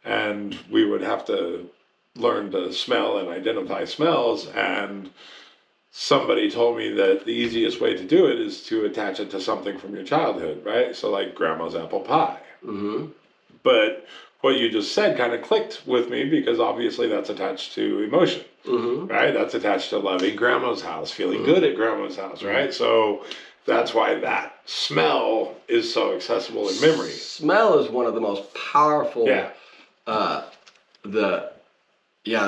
A: and we would have to learn to smell and identify smells, and somebody told me that the easiest way to do it is to attach it to something from your childhood, right? So like grandma's apple pie.
C: Mm-hmm.
A: But what you just said kind of clicked with me, because obviously that's attached to emotion, right? That's attached to loving grandma's house, feeling good at grandma's house, right? So that's why that smell is so accessible in memory.
C: Smell is one of the most powerful.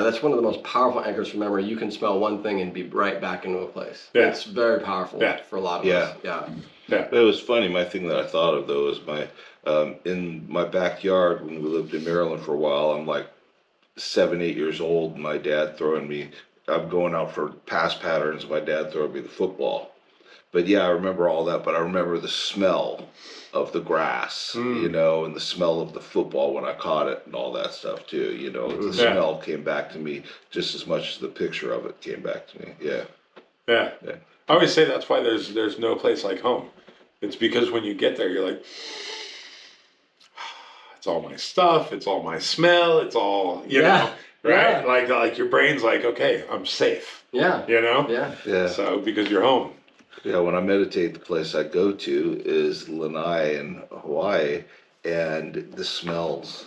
C: That's one of the most powerful anchors for memory. You can smell one thing and be right back into a place.
A: Yeah.
C: It's very powerful for a lot of us. Yeah.
B: It was funny. My thing that I thought of though is in my backyard when we lived in Maryland for a while. I'm like 7, 8 years old. My dad throwing me. I'm going out for pass patterns. My dad throwing me the football. But yeah, I remember all that. But I remember the smell of the grass, and the smell of the football when I caught it and all that stuff too. The smell came back to me just as much as the picture of it came back to me. Yeah.
A: I always say that's why there's no place like home. It's because when you get there, you're like, it's all my stuff, it's all my smell, it's all, you
C: Yeah.
A: know, right?
C: Yeah.
A: Like your brain's like, okay, I'm safe,
C: Yeah.
A: you know?
C: Yeah.
B: Yeah.
A: So, because you're home.
B: Yeah, when I meditate, the place I go to is Lanai in Hawaii, and the smells,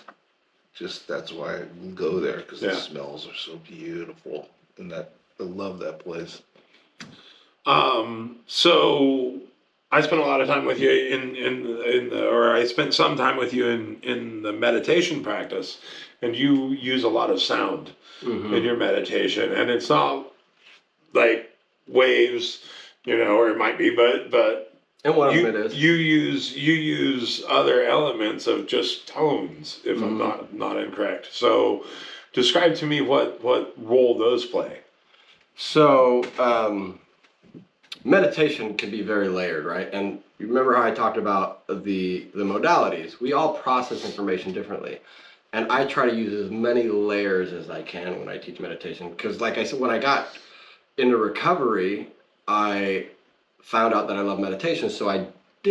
B: just that's why I go there, because the
A: Yeah.
B: smells are so beautiful, and that I love that place.
A: So I spent a lot of time with you or I spent some time with you in the meditation practice, and you use a lot of sound in your meditation, and it's not like waves, you know, or it might be, but
C: And one of them it is.
A: you use other elements of just tones, if I'm not incorrect. So describe to me what role those play.
C: So, meditation can be very layered, right? And you remember how I talked about the modalities? We all process information differently. And I try to use as many layers as I can when I teach meditation. Because like I said, when I got into recovery, I found out that I love meditation. So I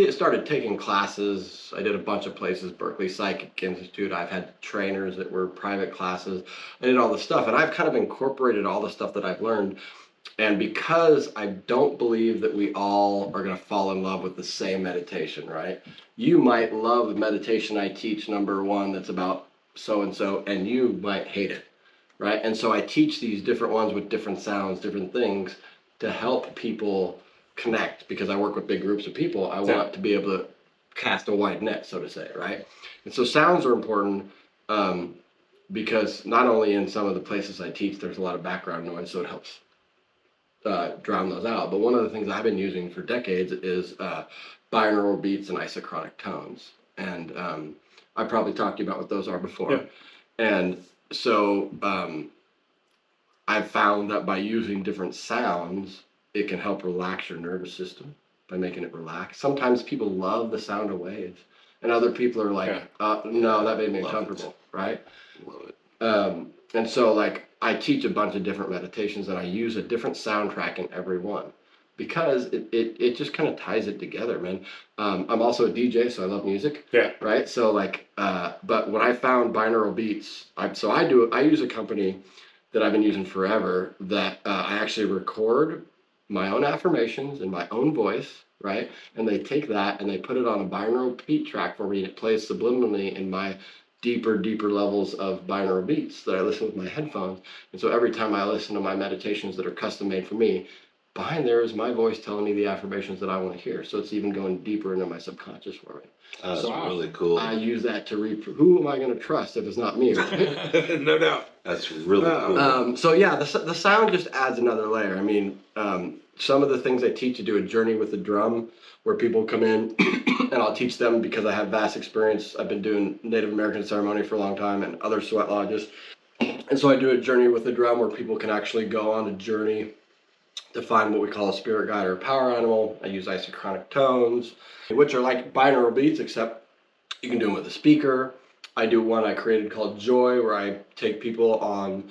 C: started taking classes. I did a bunch of places, Berkeley Psychic Institute. I've had trainers that were private classes. I did all this stuff. And I've kind of incorporated all the stuff that I've learned. And because I don't believe that we all are going to fall in love with the same meditation, right? You might love the meditation I teach, number one, that's about so-and-so, and you might hate it, right? And so I teach these different ones with different sounds, different things to help people connect, because I work with big groups of people. I want to be able to cast a wide net, so to say, right? And so sounds are important because not only in some of the places I teach, there's a lot of background noise, so it helps drown those out. But one of the things I've been using for decades is binaural beats and isochronic tones. And I probably talked to you about what those are before.
A: Yeah.
C: And so I've found that by using different sounds, it can help relax your nervous system by making it relax. Sometimes people love the sound of waves, and other people are like, no, that made me uncomfortable, right?
B: Love it.
C: And so like I teach a bunch of different meditations, and I use a different soundtrack in every one because it just kind of ties it together, man. I'm also a DJ, so I love music.
A: Yeah.
C: Right. So like, but when I found binaural beats, I use a company that I've been using forever that I actually record my own affirmations in my own voice, right? And they take that and they put it on a binaural beat track for me, and it plays subliminally in my deeper levels of binaural beats that I listen with my headphones. And so every time I listen to my meditations that are custom made for me, behind there is my voice telling me the affirmations that I want to hear. So it's even going deeper into my subconscious for me.
B: That's really cool.
C: I use that to who am I going to trust if it's not me, right?
A: No doubt.
B: That's really cool.
C: So yeah, the sound just adds another layer. I mean, some of the things I teach, you do a journey with the drum where people come in and I'll teach them because I have vast experience. I've been doing Native American ceremony for a long time and other sweat lodges. And so I do a journey with the drum where people can actually go on a journey to find what we call a spirit guide or a power animal. I use isochronic tones, which are like binaural beats, except you can do them with a speaker. I do one I created called Joy, where I take people on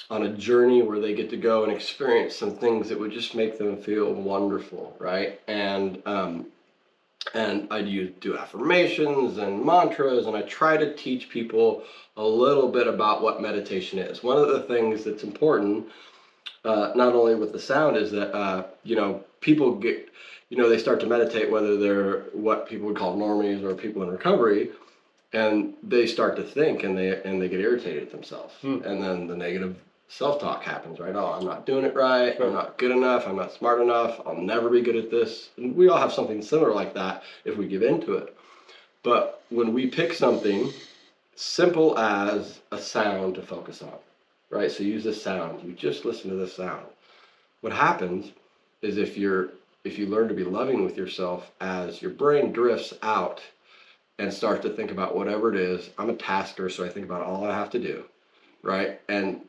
C: a journey where they get to go and experience some things that would just make them feel wonderful, right? And I do affirmations and mantras, and I try to teach people a little bit about what meditation is. One of the things that's important, not only with the sound, is that people get, they start to meditate, whether they're what people would call normies or people in recovery, and they start to think and they get irritated at themselves, and then the negative self-talk happens, right? Oh, I'm not doing it right. I'm not good enough. I'm not smart enough. I'll never be good at this. And we all have something similar like that if we give into it. But when we pick something simple as a sound to focus on, right? So use this sound. You just listen to this sound. What happens is if you learn to be loving with yourself, as your brain drifts out and starts to think about whatever it is. I'm a tasker, so I think about all I have to do, right? And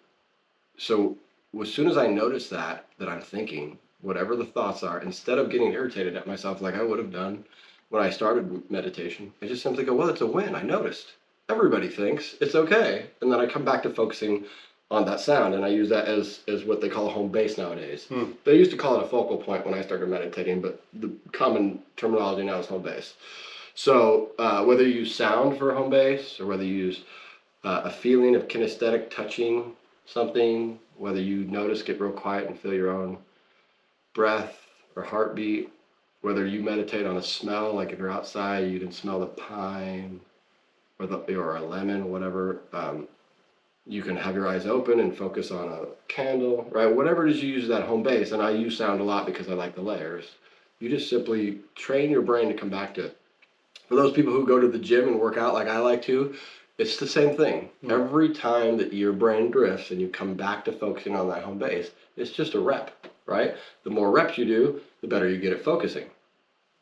C: so as soon as I notice that I'm thinking, whatever the thoughts are, instead of getting irritated at myself like I would have done when I started meditation, I just simply go, well, it's a win. I noticed. Everybody thinks it's okay. And then I come back to focusing on that sound, and I use that as what they call a home base nowadays. They used to call it a focal point when I started meditating, but the common terminology now is home base. So whether you use sound for home base, or whether you use a feeling of kinesthetic touching something, whether you notice, get real quiet and feel your own breath or heartbeat, whether you meditate on a smell, like if you're outside, you can smell the pine or a lemon or whatever. You can have your eyes open and focus on a candle, right? Whatever it is you use at home base, and I use sound a lot because I like the layers. You just simply train your brain to come back to it. For those people who go to the gym and work out like I like to, it's the same thing. Every time that your brain drifts and you come back to focusing on that home base, it's just a rep, right? The more reps you do, the better you get at focusing.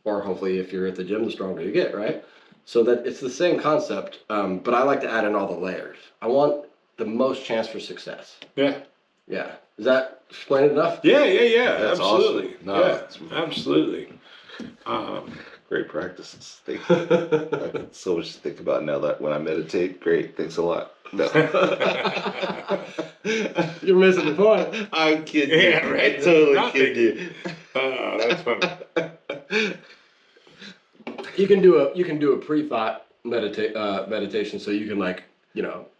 C: Or hopefully if you're at the gym, the stronger you get, right? So that it's the same concept, but I like to add in all the layers. I want the most chance for success.
A: Yeah.
C: Yeah. Does that explain it enough?
A: Yeah, yeah, yeah.
B: That's
A: Absolutely.
B: awesome. No,
A: yeah,
B: that's
A: absolutely.
B: great practices. Thank you. I got so much to think about now that when I meditate. Great. Thanks a lot. No.
C: You're missing the point.
B: I'm kidding.
A: Yeah, right.
B: I'm totally
A: Nothing.
B: kidding you.
A: That's funny.
C: You can do a pre-thought meditation, so you can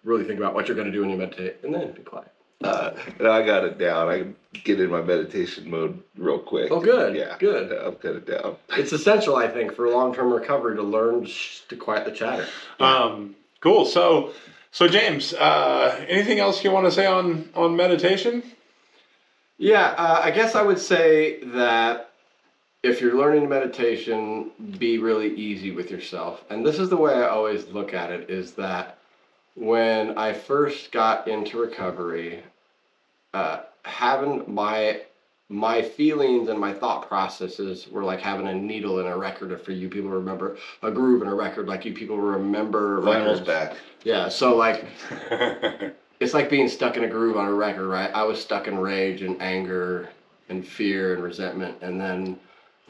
C: really think about what you're going to do when you meditate, and then be quiet.
B: And I got it down. I get in my meditation mode real quick.
C: Oh, good.
B: Yeah.
C: Good.
B: I've got it down.
C: It's essential, I think, for long-term recovery to learn to quiet the chatter.
A: Cool. So James, anything else you want to say on meditation?
C: Yeah, I guess I would say that if you're learning meditation, be really easy with yourself. And this is the way I always look at it, is that when I first got into recovery, having my feelings and my thought processes were like having a needle in a record. If for you people remember a groove in a record, like you people remember
B: Vinyl's
C: records.
B: back.
C: Yeah, so like it's like being stuck in a groove on a record, right? I was stuck in rage and anger and fear and resentment, and then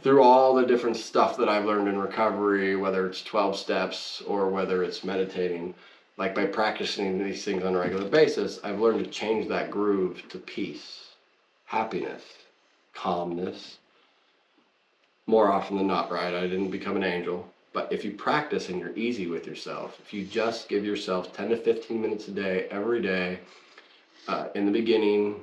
C: through all the different stuff that I've learned in recovery, whether it's 12 steps or whether it's meditating, like by practicing these things on a regular basis, I've learned to change that groove to peace, happiness, calmness. More often than not, right? I didn't become an angel. But if you practice and you're easy with yourself, if you just give yourself 10 to 15 minutes a day, every day, in the beginning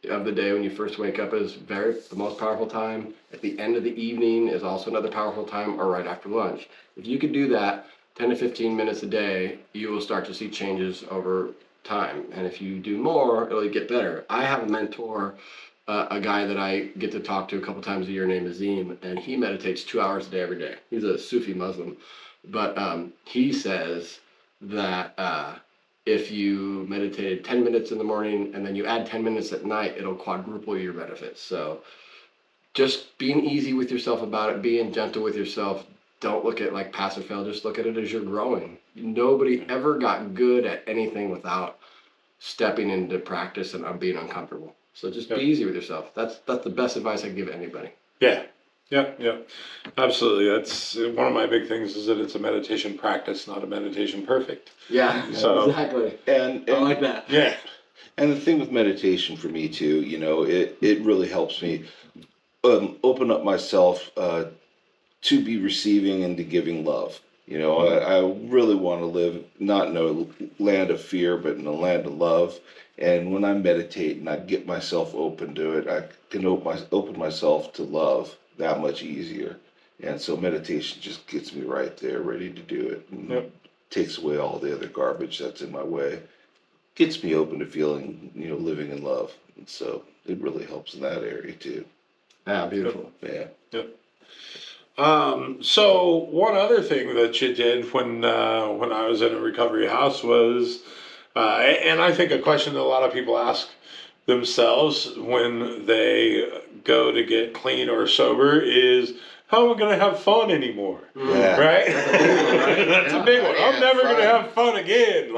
C: of the day when you first wake up is the most powerful time. At the end of the evening is also another powerful time, or right after lunch. If you could do that 10 to 15 minutes a day, you will start to see changes over time. And if you do more, it'll get better. I have a mentor, a guy that I get to talk to a couple times a year named Azim, and he meditates 2 hours a day every day. He's a Sufi Muslim. But he says that if you meditated 10 minutes in the morning and then you add 10 minutes at night, it'll quadruple your benefits. So just being easy with yourself about it, being gentle with yourself. Don't look at it like pass or fail. Just look at it as you're growing. Nobody ever got good at anything without stepping into practice and being uncomfortable. So just be easy with yourself. That's the best advice I can give anybody.
A: Yeah. Yeah. Absolutely. That's one of my big things, is that it's a meditation practice, not a meditation perfect.
C: Yeah,
A: So,
C: exactly.
B: And
C: I like that.
A: Yeah.
B: And the thing with meditation for me too, it really helps me open up myself to be receiving and to giving love. I really want to live not in a land of fear, but in a land of love. And when I meditate and I get myself open to it, I can open myself to love that much easier. And so meditation just gets me right there, ready to do it. And takes away all the other garbage that's in my way. Gets me open to feeling, living in love. And so it really helps in that area too.
C: Yeah, beautiful.
B: Yeah.
A: Yep. So one other thing that you did when I was in a recovery house was, and I think a question that a lot of people ask themselves when they go to get clean or sober is, how am I going to have fun anymore?
B: Yeah.
A: Right? That's a big one. I'm never going to have fun again.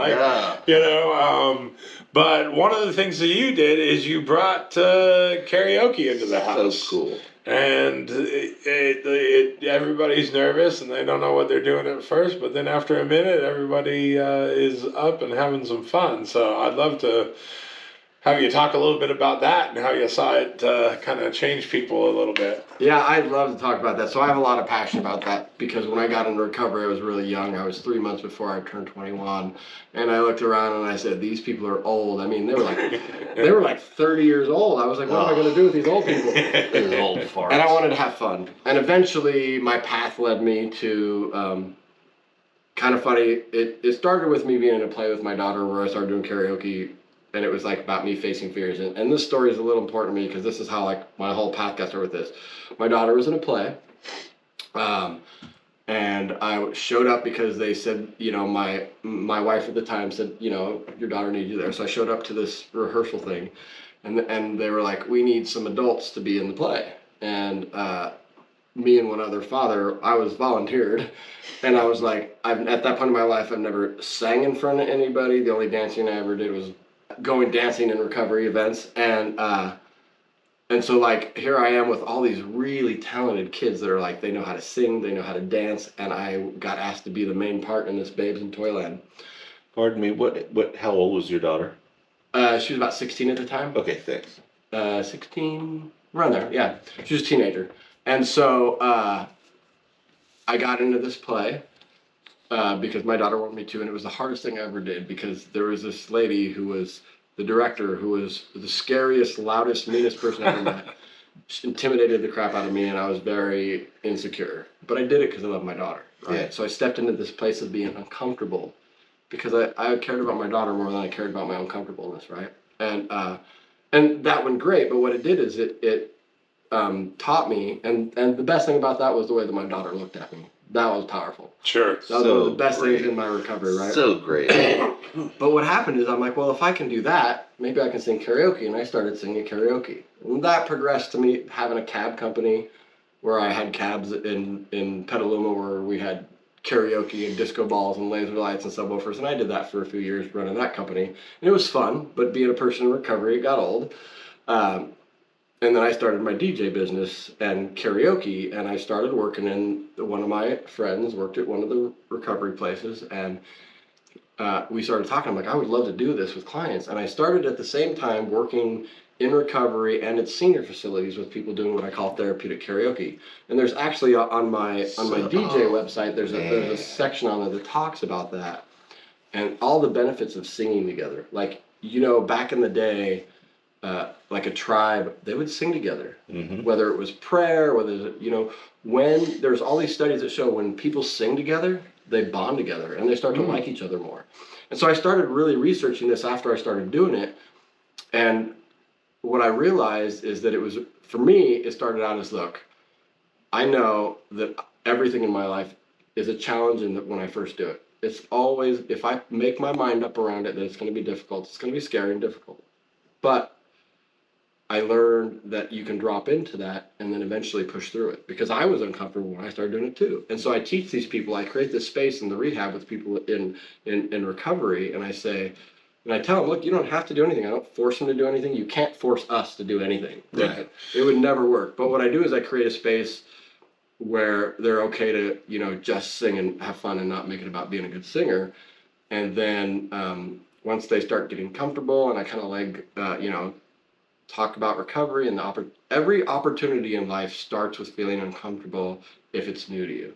A: But one of the things that you did is you brought karaoke into the house.
B: So cool.
A: And everybody's nervous and they don't know what they're doing at first, but then after a minute, everybody is up and having some fun. So I'd love to have you talk a little bit about that and how you saw it kind of change people a little bit.
C: Yeah, I'd love to talk about that. So I have a lot of passion about that because when I got into recovery, I was really young. I was 3 months before I turned 21, and I looked around and I said, "These people are old." I mean, they were like 30 years old. I was like, "What am I going to do with these old people?"
B: These old farts.
C: And I wanted to have fun. And eventually, my path led me to. Kind of funny. It started with me being in a play with my daughter where I started doing karaoke, and it was like about me facing fears. And this story is a little important to me because this is how like my whole path got started with this. My daughter was in a play, and I showed up because they said, you know, my wife at the time said, you know, your daughter needs you there. So I showed up to this rehearsal thing, and they were like, we need some adults to be in the play, and me and one other father, I was volunteered, and I was like, at that point in my life, I've never sang in front of anybody. The only dancing I ever did was going dancing in recovery events, and so like here I am with all these really talented kids that are like they know how to sing, they know how to dance, and I got asked to be the main part in this Babes in Toyland.
B: Pardon me. How old was your daughter?
C: She was about 16 at the time.
B: Okay, thanks.
C: 16, around there. Yeah, she was a teenager. And so I got into this play because my daughter wanted me to, and it was the hardest thing I ever did because there was this lady who was the director who was the scariest, loudest, meanest person I ever met. She intimidated the crap out of me, and I was very insecure. But I did it because I love my daughter. Right?
B: Yeah.
C: So I stepped into this place of being uncomfortable because I cared about my daughter more than I cared about my own comfortableness, right? And that went great, but what it did is it taught me, and the best thing about that was the way that my daughter looked at me. That was powerful.
A: Sure.
C: That was one of the best things in my recovery, right?
B: So great.
C: But what happened is I'm like, well, if I can do that, maybe I can sing karaoke, and I started singing karaoke. And that progressed to me having a cab company where I had cabs in Petaluma where we had karaoke and disco balls and laser lights and subwoofers, and I did that for a few years running that company. And it was fun, but being a person in recovery, it got old. And then I started my DJ business and karaoke, and I started working in, one of my friends worked at one of the recovery places, and we started talking. I'm like, I would love to do this with clients. And I started at the same time working in recovery and at senior facilities with people doing what I call therapeutic karaoke. And there's actually on my DJ website, there's a section on there that talks about that and all the benefits of singing together. Like, you know, back in the day, like a tribe, they would sing together, whether it was prayer, whether, you know, when there's all these studies that show when people sing together, they bond together and they start to like each other more. And so I started really researching this after I started doing it. And what I realized is that it was, for me, it started out as, look, I know that everything in my life is a challenge when I first do it. It's always, if I make my mind up around it, that it's going to be difficult. It's going to be scary and difficult. But I learned that you can drop into that and then eventually push through it, because I was uncomfortable when I started doing it too. And so I teach these people, I create this space in the rehab with people in recovery, and I say, and I tell them, look, you don't have to do anything. I don't force them to do anything. You can't force us to do anything. Right? It would never work. But what I do is I create a space where they're okay to, you know, just sing and have fun and not make it about being a good singer. And then once they start getting comfortable, and I kind of like, you know, talk about recovery, and every opportunity in life starts with feeling uncomfortable if it's new to you.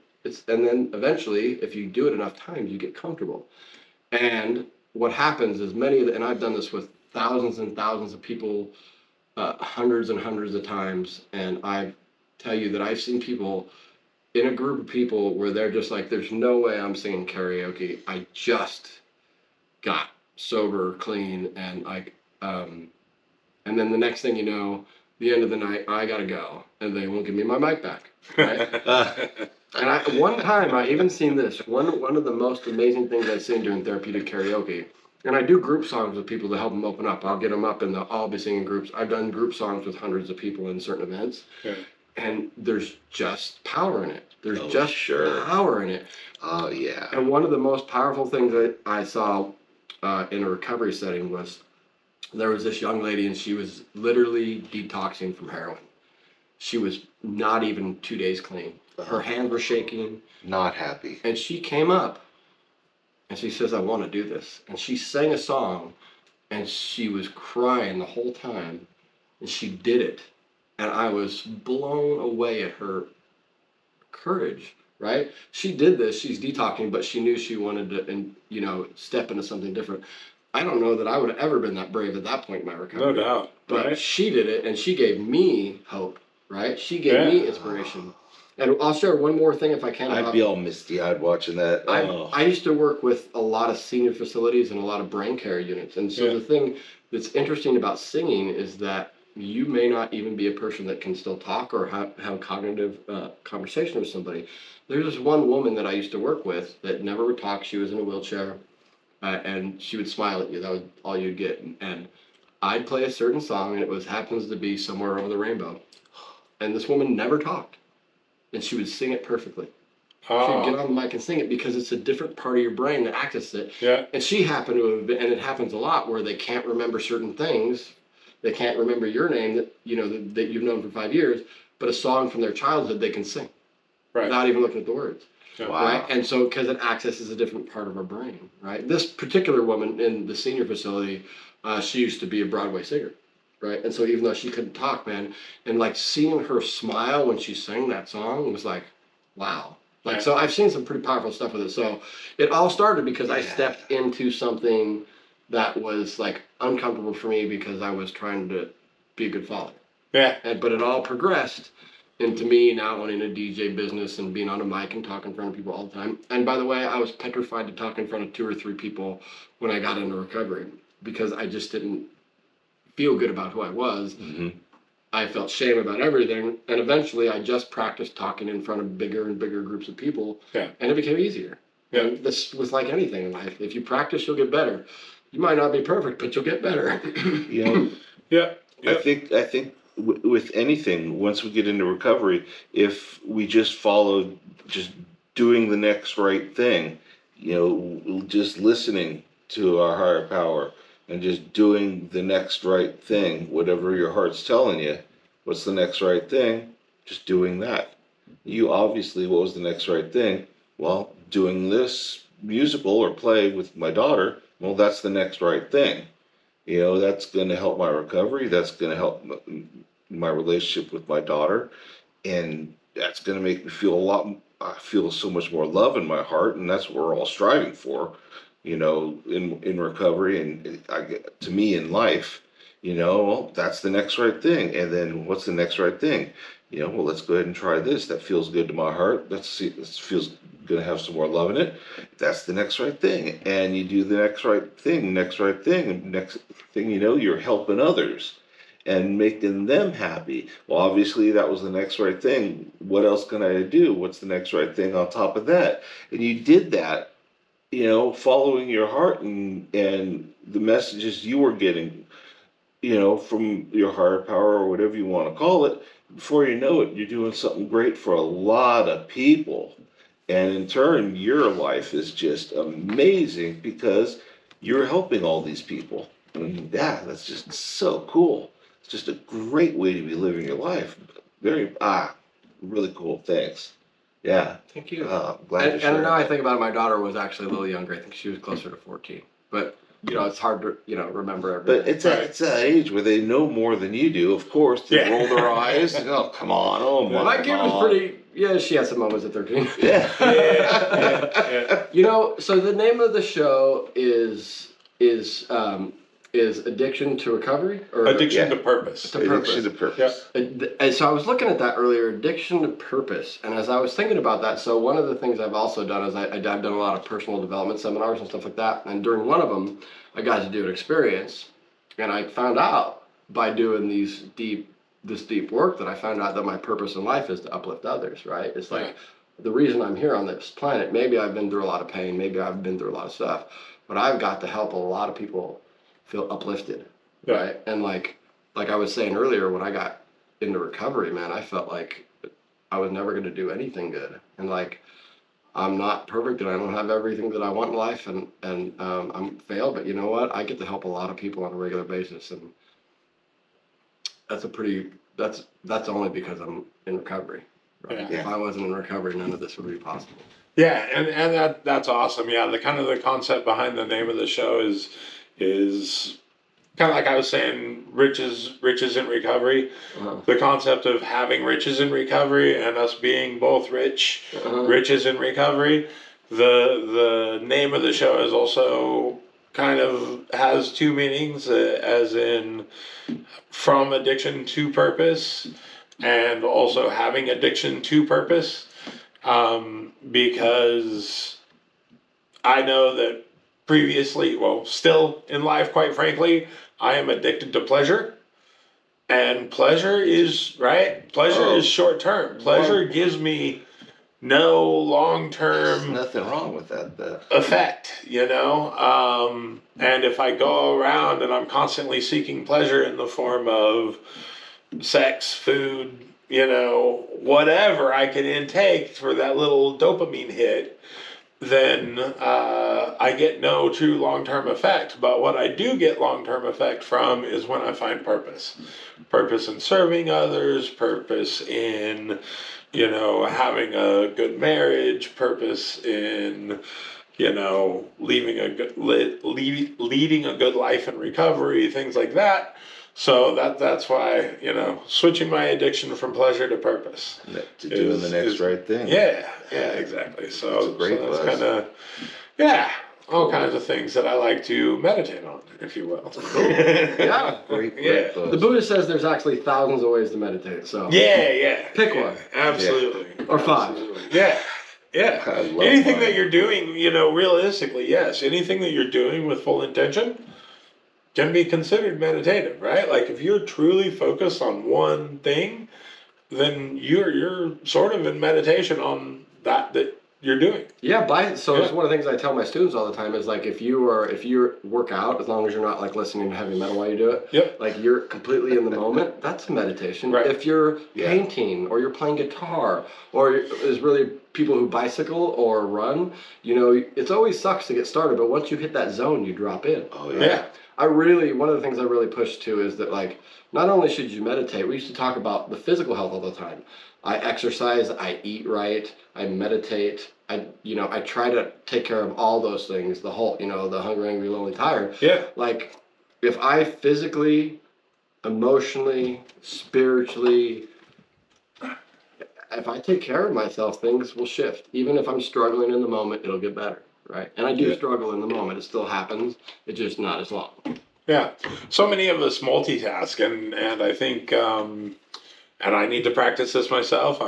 C: And then eventually, if you do it enough times, you get comfortable. And what happens is and I've done this with thousands and thousands of people, hundreds and hundreds of times, and I tell you that I've seen people in a group of people where they're just like, there's no way I'm singing karaoke. I just got sober, clean, and and then the next thing you know, the end of the night, I gotta go, and they won't give me my mic back. Right? And one time I even seen this. One of the most amazing things I've seen doing therapeutic karaoke, and I do group songs with people to help them open up. I'll get them up, and they'll all be singing groups. I've done group songs with hundreds of people in certain events, and there's just power in it. There's power in it.
B: Oh yeah.
C: And one of the most powerful things that I saw in a recovery setting was, there was this young lady, and she was literally detoxing from heroin. She was not even 2 days clean. Her hands were shaking.
B: Not happy.
C: And she came up and she says, I want to do this. And she sang a song and she was crying the whole time, and she did it, and I was blown away at her courage. Right? She did this. She's detoxing, but she knew she wanted to, and step into something different. I don't know that I would have ever been that brave at that point in my recovery.
A: No doubt.
C: But
A: Right?
C: she did it, and she gave me hope. Right? She gave
A: Yeah.
C: me inspiration. And I'll share one more thing if I can.
B: I'd be all misty-eyed watching that.
C: I used to work with a lot of senior facilities and a lot of brain care units. And so
A: Yeah.
C: the thing that's interesting about singing is that you may not even be a person that can still talk or have a cognitive conversation with somebody. There's this one woman that I used to work with that never would talk. She was in a wheelchair, and she would smile at you. That was all you'd get. And I'd play a certain song, and it happens to be Somewhere Over the Rainbow. And this woman never talked, and she would sing it perfectly. She'd get on the mic and sing it because it's a different part of your brain that accesses it.
A: Yeah.
C: And she happened to have been, and it happens a lot where they can't remember certain things. They can't remember your name that that you've known for 5 years, but a song from their childhood they can sing without even looking at the words.
A: Yeah.
B: Wow.
C: Right? And so because it accesses a different part of our brain, right? This particular woman in the senior facility, she used to be a Broadway singer. Right. And so even though she couldn't talk, man, and like seeing her smile when she sang that song was like, wow. Like, so I've seen some pretty powerful stuff with it. So it all started because I stepped into something that was like uncomfortable for me because I was trying to be a good father.
A: Yeah.
C: But it all progressed into me now owning a DJ business and being on a mic and talking in front of people all the time. And by the way, I was petrified to talk in front of 2 or 3 people when I got into recovery because I just didn't feel good about who I was.
B: Mm-hmm.
C: I felt shame about everything, and eventually I just practiced talking in front of bigger and bigger groups of people, and it became easier.
A: Yeah.
C: And this was like anything in life. If you practice, you'll get better. You might not be perfect, but you'll get better.
A: Yeah.
B: I think with anything, once we get into recovery, if we just follow just doing the next right thing, just listening to our higher power and just doing the next right thing, whatever your heart's telling you, what's the next right thing? Just doing that. You obviously, what was the next right thing? Well, doing this musical or play with my daughter, well, that's the next right thing. That's going to help my recovery. That's going to help my relationship with my daughter. And that's going to make me I feel so much more love in my heart. And that's what we're all striving for, in recovery. And to me in life, well, that's the next right thing. And then what's the next right thing? Well, let's go ahead and try this. That feels good to my heart. Let's see, this feels going to have some more love in it. That's the next right thing. And you do the next right thing, and next thing you're helping others and making them happy. Well, obviously that was the next right thing. What else can I do? What's the next right thing on top of that? And you did that, following your heart and the messages you were getting, from your higher power or whatever you want to call it. Before you know it, you're doing something great for a lot of people. And in turn, your life is just amazing because you're helping all these people. And that's just so cool. It's just a great way to be living your life. Really cool. Thanks. Yeah.
C: Thank you.
B: Glad to share.
C: And now I think about it, my daughter was actually a little younger. I think she was closer to 14. But it's hard to remember everything.
B: But it's that age where they know more than you do. Of course, they roll their eyes. And, oh, come on! Oh
C: my kid was pretty. Yeah, she had some moments at 13.
B: Yeah.
C: So the name of the show is Addiction to Recovery or
A: Addiction to Purpose.
B: Addiction to Purpose.
C: And so I was looking at that earlier, Addiction to Purpose, and as I was thinking about that, so one of the things I've also done is I've done a lot of personal development seminars and stuff like that, and during one of them, I got to do an experience, and I found out by doing this deep work that I found out that my purpose in life is to uplift others, right? It's like the reason I'm here on this planet, maybe I've been through a lot of pain, maybe I've been through a lot of stuff, but I've got to help a lot of people feel uplifted, right? And like I was saying earlier, when I got into recovery, man, I felt like I was never going to do anything good, and like I'm not perfect, and I don't have everything that I want in life, and I'm failed. But you know what? I get to help a lot of people on a regular basis, and that's only because I'm in recovery. Right?
A: Yeah.
C: If I wasn't in recovery, none of this would be possible.
A: Yeah, and that's awesome. Yeah, the concept behind the name of the show is kind of like I was saying, riches in recovery. The concept of having riches in recovery and us being both riches in recovery. The name of the show is also kind of has two meanings, as in from addiction to purpose, and also having addiction to purpose. Because I know that previously, well, still in life, quite frankly, I am addicted to pleasure. And pleasure is, right? Pleasure is short term. Pleasure gives me no long term
B: Nothing wrong with that, though.
A: effect, and if I go around and I'm constantly seeking pleasure in the form of sex, food, whatever I can intake for that little dopamine hit, then I get no true long-term effect. But what I do get long-term effect from is when I find purpose. Purpose in serving others, purpose in, having a good marriage, purpose in, leading a good life in recovery, things like that. So that's why, switching my addiction from pleasure to purpose.
B: To doing the next right thing.
A: Yeah, exactly. So that's kind of, all kinds of things that I like to meditate on, if you will.
C: Yeah.
B: Great buzz.
C: The Buddha says there's actually thousands of ways to meditate, so.
A: Yeah.
C: Pick one.
A: Absolutely.
C: Yeah. Or five.
A: Yeah. Anything
B: mine.
A: that you're doing, realistically, yes. Anything that you're doing with full intention can be considered meditative, right? Like if you're truly focused on one thing, then you're sort of in meditation on that you're doing.
C: Yeah, it's one of the things I tell my students all the time is like if you work out, as long as you're not like listening to heavy metal while you do it, like you're completely in the moment, that's meditation.
A: Right.
C: If you're painting or you're playing guitar or there's really people who bicycle or run, it always sucks to get started, but once you hit that zone, you drop in.
B: Oh yeah.
C: One of the things I really push to is that like, not only should you meditate, we used to talk about the physical health all the time. I exercise, I eat right, I meditate, I try to take care of all those things, the whole, the hungry, angry, lonely, tired.
A: Yeah.
C: Like, if I physically, emotionally, spiritually, if I take care of myself, things will shift. Even if I'm struggling in the moment, it'll get better. Right. And I do struggle in the moment. It still happens. It's just not as long.
A: Yeah. So many of us multitask, and I think, and I need to practice this myself.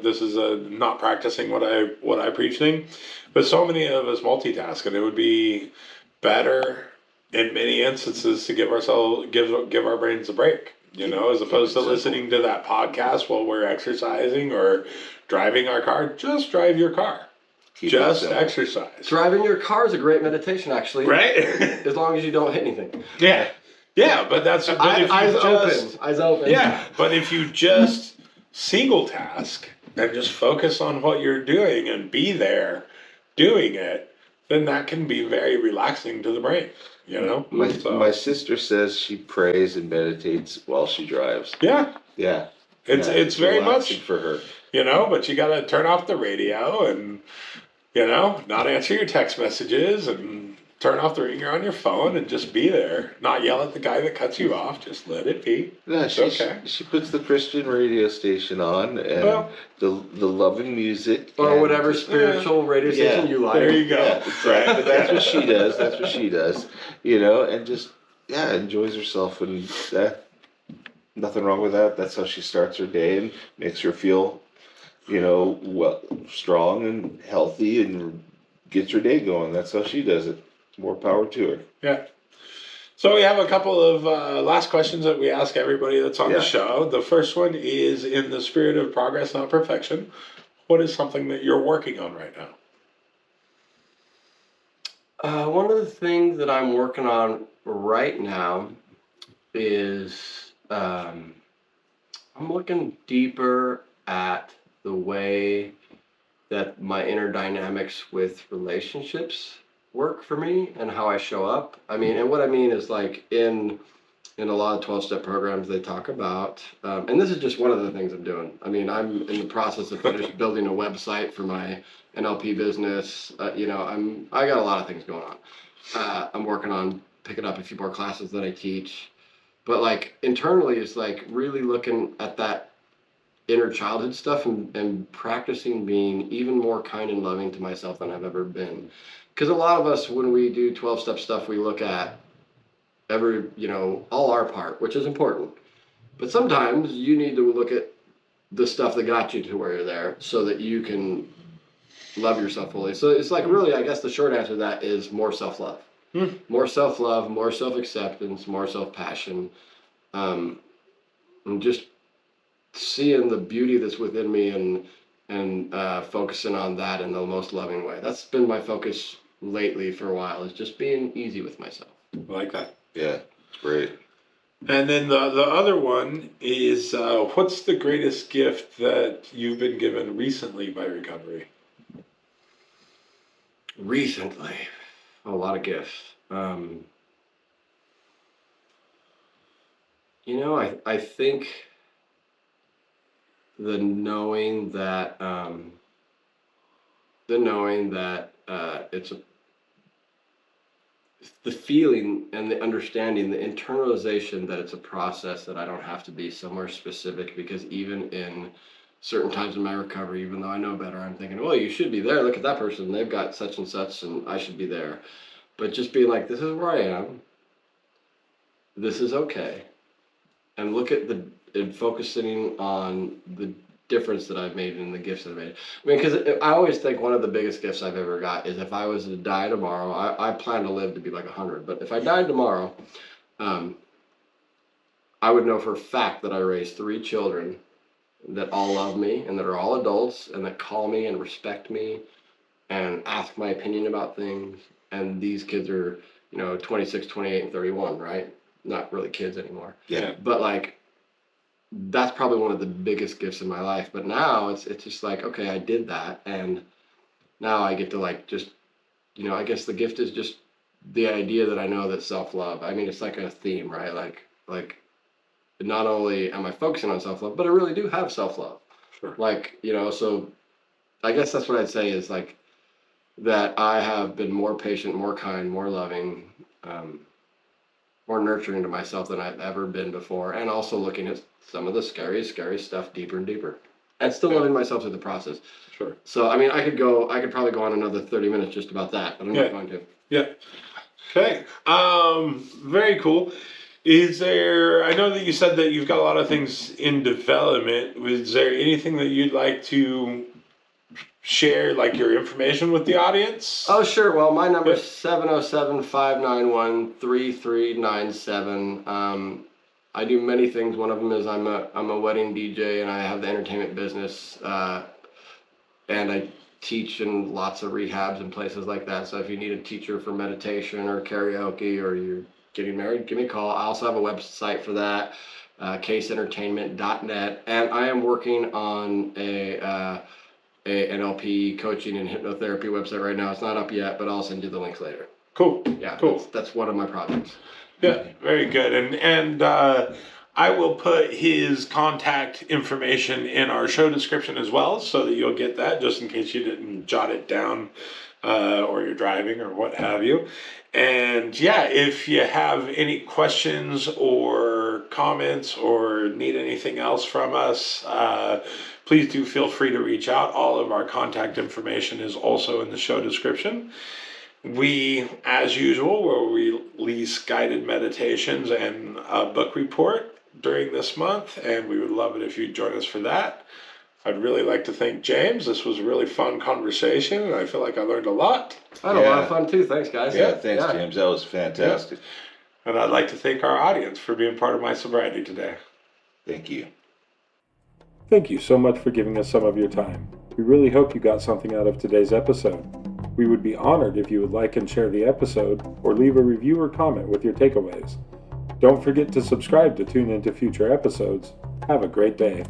A: This is not practicing what I preaching, but so many of us multitask, and it would be better in many instances to give our brains a break, as opposed to listening to that podcast while we're exercising or driving our car. Just drive your car. Just exercise.
C: Driving your car is a great meditation, actually.
A: Right?
C: As long as you don't hit anything.
A: Yeah, but that's...
C: Eyes open.
A: Yeah, but if you just single task and just focus on what you're doing and be there doing it, then that can be very relaxing to the brain,
B: My sister says she prays and meditates while she drives.
A: Yeah.
B: Yeah.
A: It's very much
B: for her.
A: But you got to turn off the radio and, not answer your text messages and turn off the ringer on your phone and just be there. Not yell at the guy that cuts you off. Just let it be.
B: No, she puts the Christian radio station on and the loving music.
C: Or whatever spiritual radio station you like.
A: There you go.
B: Yeah, exactly. But that's what she does. And just, enjoys herself. And nothing wrong with that. That's how she starts her day and makes her feel, strong and healthy and gets her day going. That's how she does it. More power to her.
A: Yeah. So we have a couple of last questions that we ask everybody that's on the show. The first one is, in the spirit of progress, not perfection, what is something that you're working on right now?
C: One of the things that I'm working on right now is I'm looking deeper at the way that my inner dynamics with relationships work for me and how I show up. And what I mean is like in a lot of 12-step programs they talk about, and this is just one of the things I'm doing. I'm in the process of building a website for my NLP business. I got a lot of things going on. I'm working on picking up a few more classes that I teach. But like internally, it's like really looking at that inner childhood stuff and practicing being even more kind and loving to myself than I've ever been. Because a lot of us, when we do 12-step stuff, we look at all our part, which is important. But sometimes you need to look at the stuff that got you to where you're there so that you can love yourself fully. So it's like really, I guess the short answer to that is more self-love. More self-love, more self-acceptance, more self-passion. And just seeing the beauty that's within me and focusing on that in the most loving way. That's been my focus lately for a while, is just being easy with myself.
A: I like that.
B: Yeah, it's great.
A: And then the other one is, what's the greatest gift that you've been given recently by recovery?
C: Recently, a lot of gifts. I think the knowing that the feeling and the understanding, the internalization that it's a process, that I don't have to be somewhere specific, because even in certain times in my recovery, even though I know better, I'm thinking, well, you should be there. Look at that person. They've got such and such, and I should be there. But just being like, this is where I am. This is okay. And look at and focusing on the difference that I've made and the gifts that I've made. I mean, because I always think one of the biggest gifts I've ever got is if I was to die tomorrow. I plan to live to be like 100, but if I died tomorrow, I would know for a fact that I raised 3 children that all love me and that are all adults and that call me and respect me and ask my opinion about things. And these kids are, 26, 28, and 31, right? Not really kids anymore.
B: Yeah.
C: But like, that's probably one of the biggest gifts in my life. But now it's just like, okay, I did that, and now I get to like just, I guess the gift is just the idea that I know that self-love. I mean, it's like a theme, right? Like not only am I focusing on self-love, but I really do have self-love.
A: Sure.
C: Like, so I guess that's what I'd say is like that I have been more patient, more kind, more loving, more nurturing to myself than I've ever been before, and also looking at some of the scary stuff deeper and deeper, and still loving myself through the process.
A: Sure.
C: So, I mean, I could probably go on another 30 minutes just about that, but I'm not going to.
A: Yeah. Okay. Very cool. I know that you said that you've got a lot of things in development. Is there anything that you'd like to share, like your information with the audience?
C: Oh, sure. Well, my number is 707-591-3397. I do many things. One of them is I'm a wedding DJ, and I have the entertainment business, and I teach in lots of rehabs and places like that. So if you need a teacher for meditation or karaoke, or you're getting married, give me a call. I also have a website for that, caseentertainment.net, and I am working on a NLP coaching and hypnotherapy website right now. It's not up yet, but I'll send you the links later.
A: Cool.
C: Yeah,
A: cool.
C: That's one of my projects.
A: Yeah, very good. And I will put his contact information in our show description as well, so that you'll get that, just in case you didn't jot it down or you're driving or what have you. And yeah, if you have any questions or comments or need anything else from us, please do feel free to reach out. All of our contact information is also in the show description. We, as usual, will release guided meditations and a book report during this month, and we would love it if you'd join us for that. I'd really like to thank James. This was a really fun conversation, and I feel like I learned a lot.
C: I had a lot of fun too. Thanks, guys.
B: Yeah, thanks, James. That was fantastic.
A: Yeah. And I'd like to thank our audience for being part of my sobriety today.
B: Thank you.
A: Thank you so much for giving us some of your time. We really hope you got something out of today's episode. We would be honored if you would like and share the episode, or leave a review or comment with your takeaways. Don't forget to subscribe to tune into future episodes. Have a great day.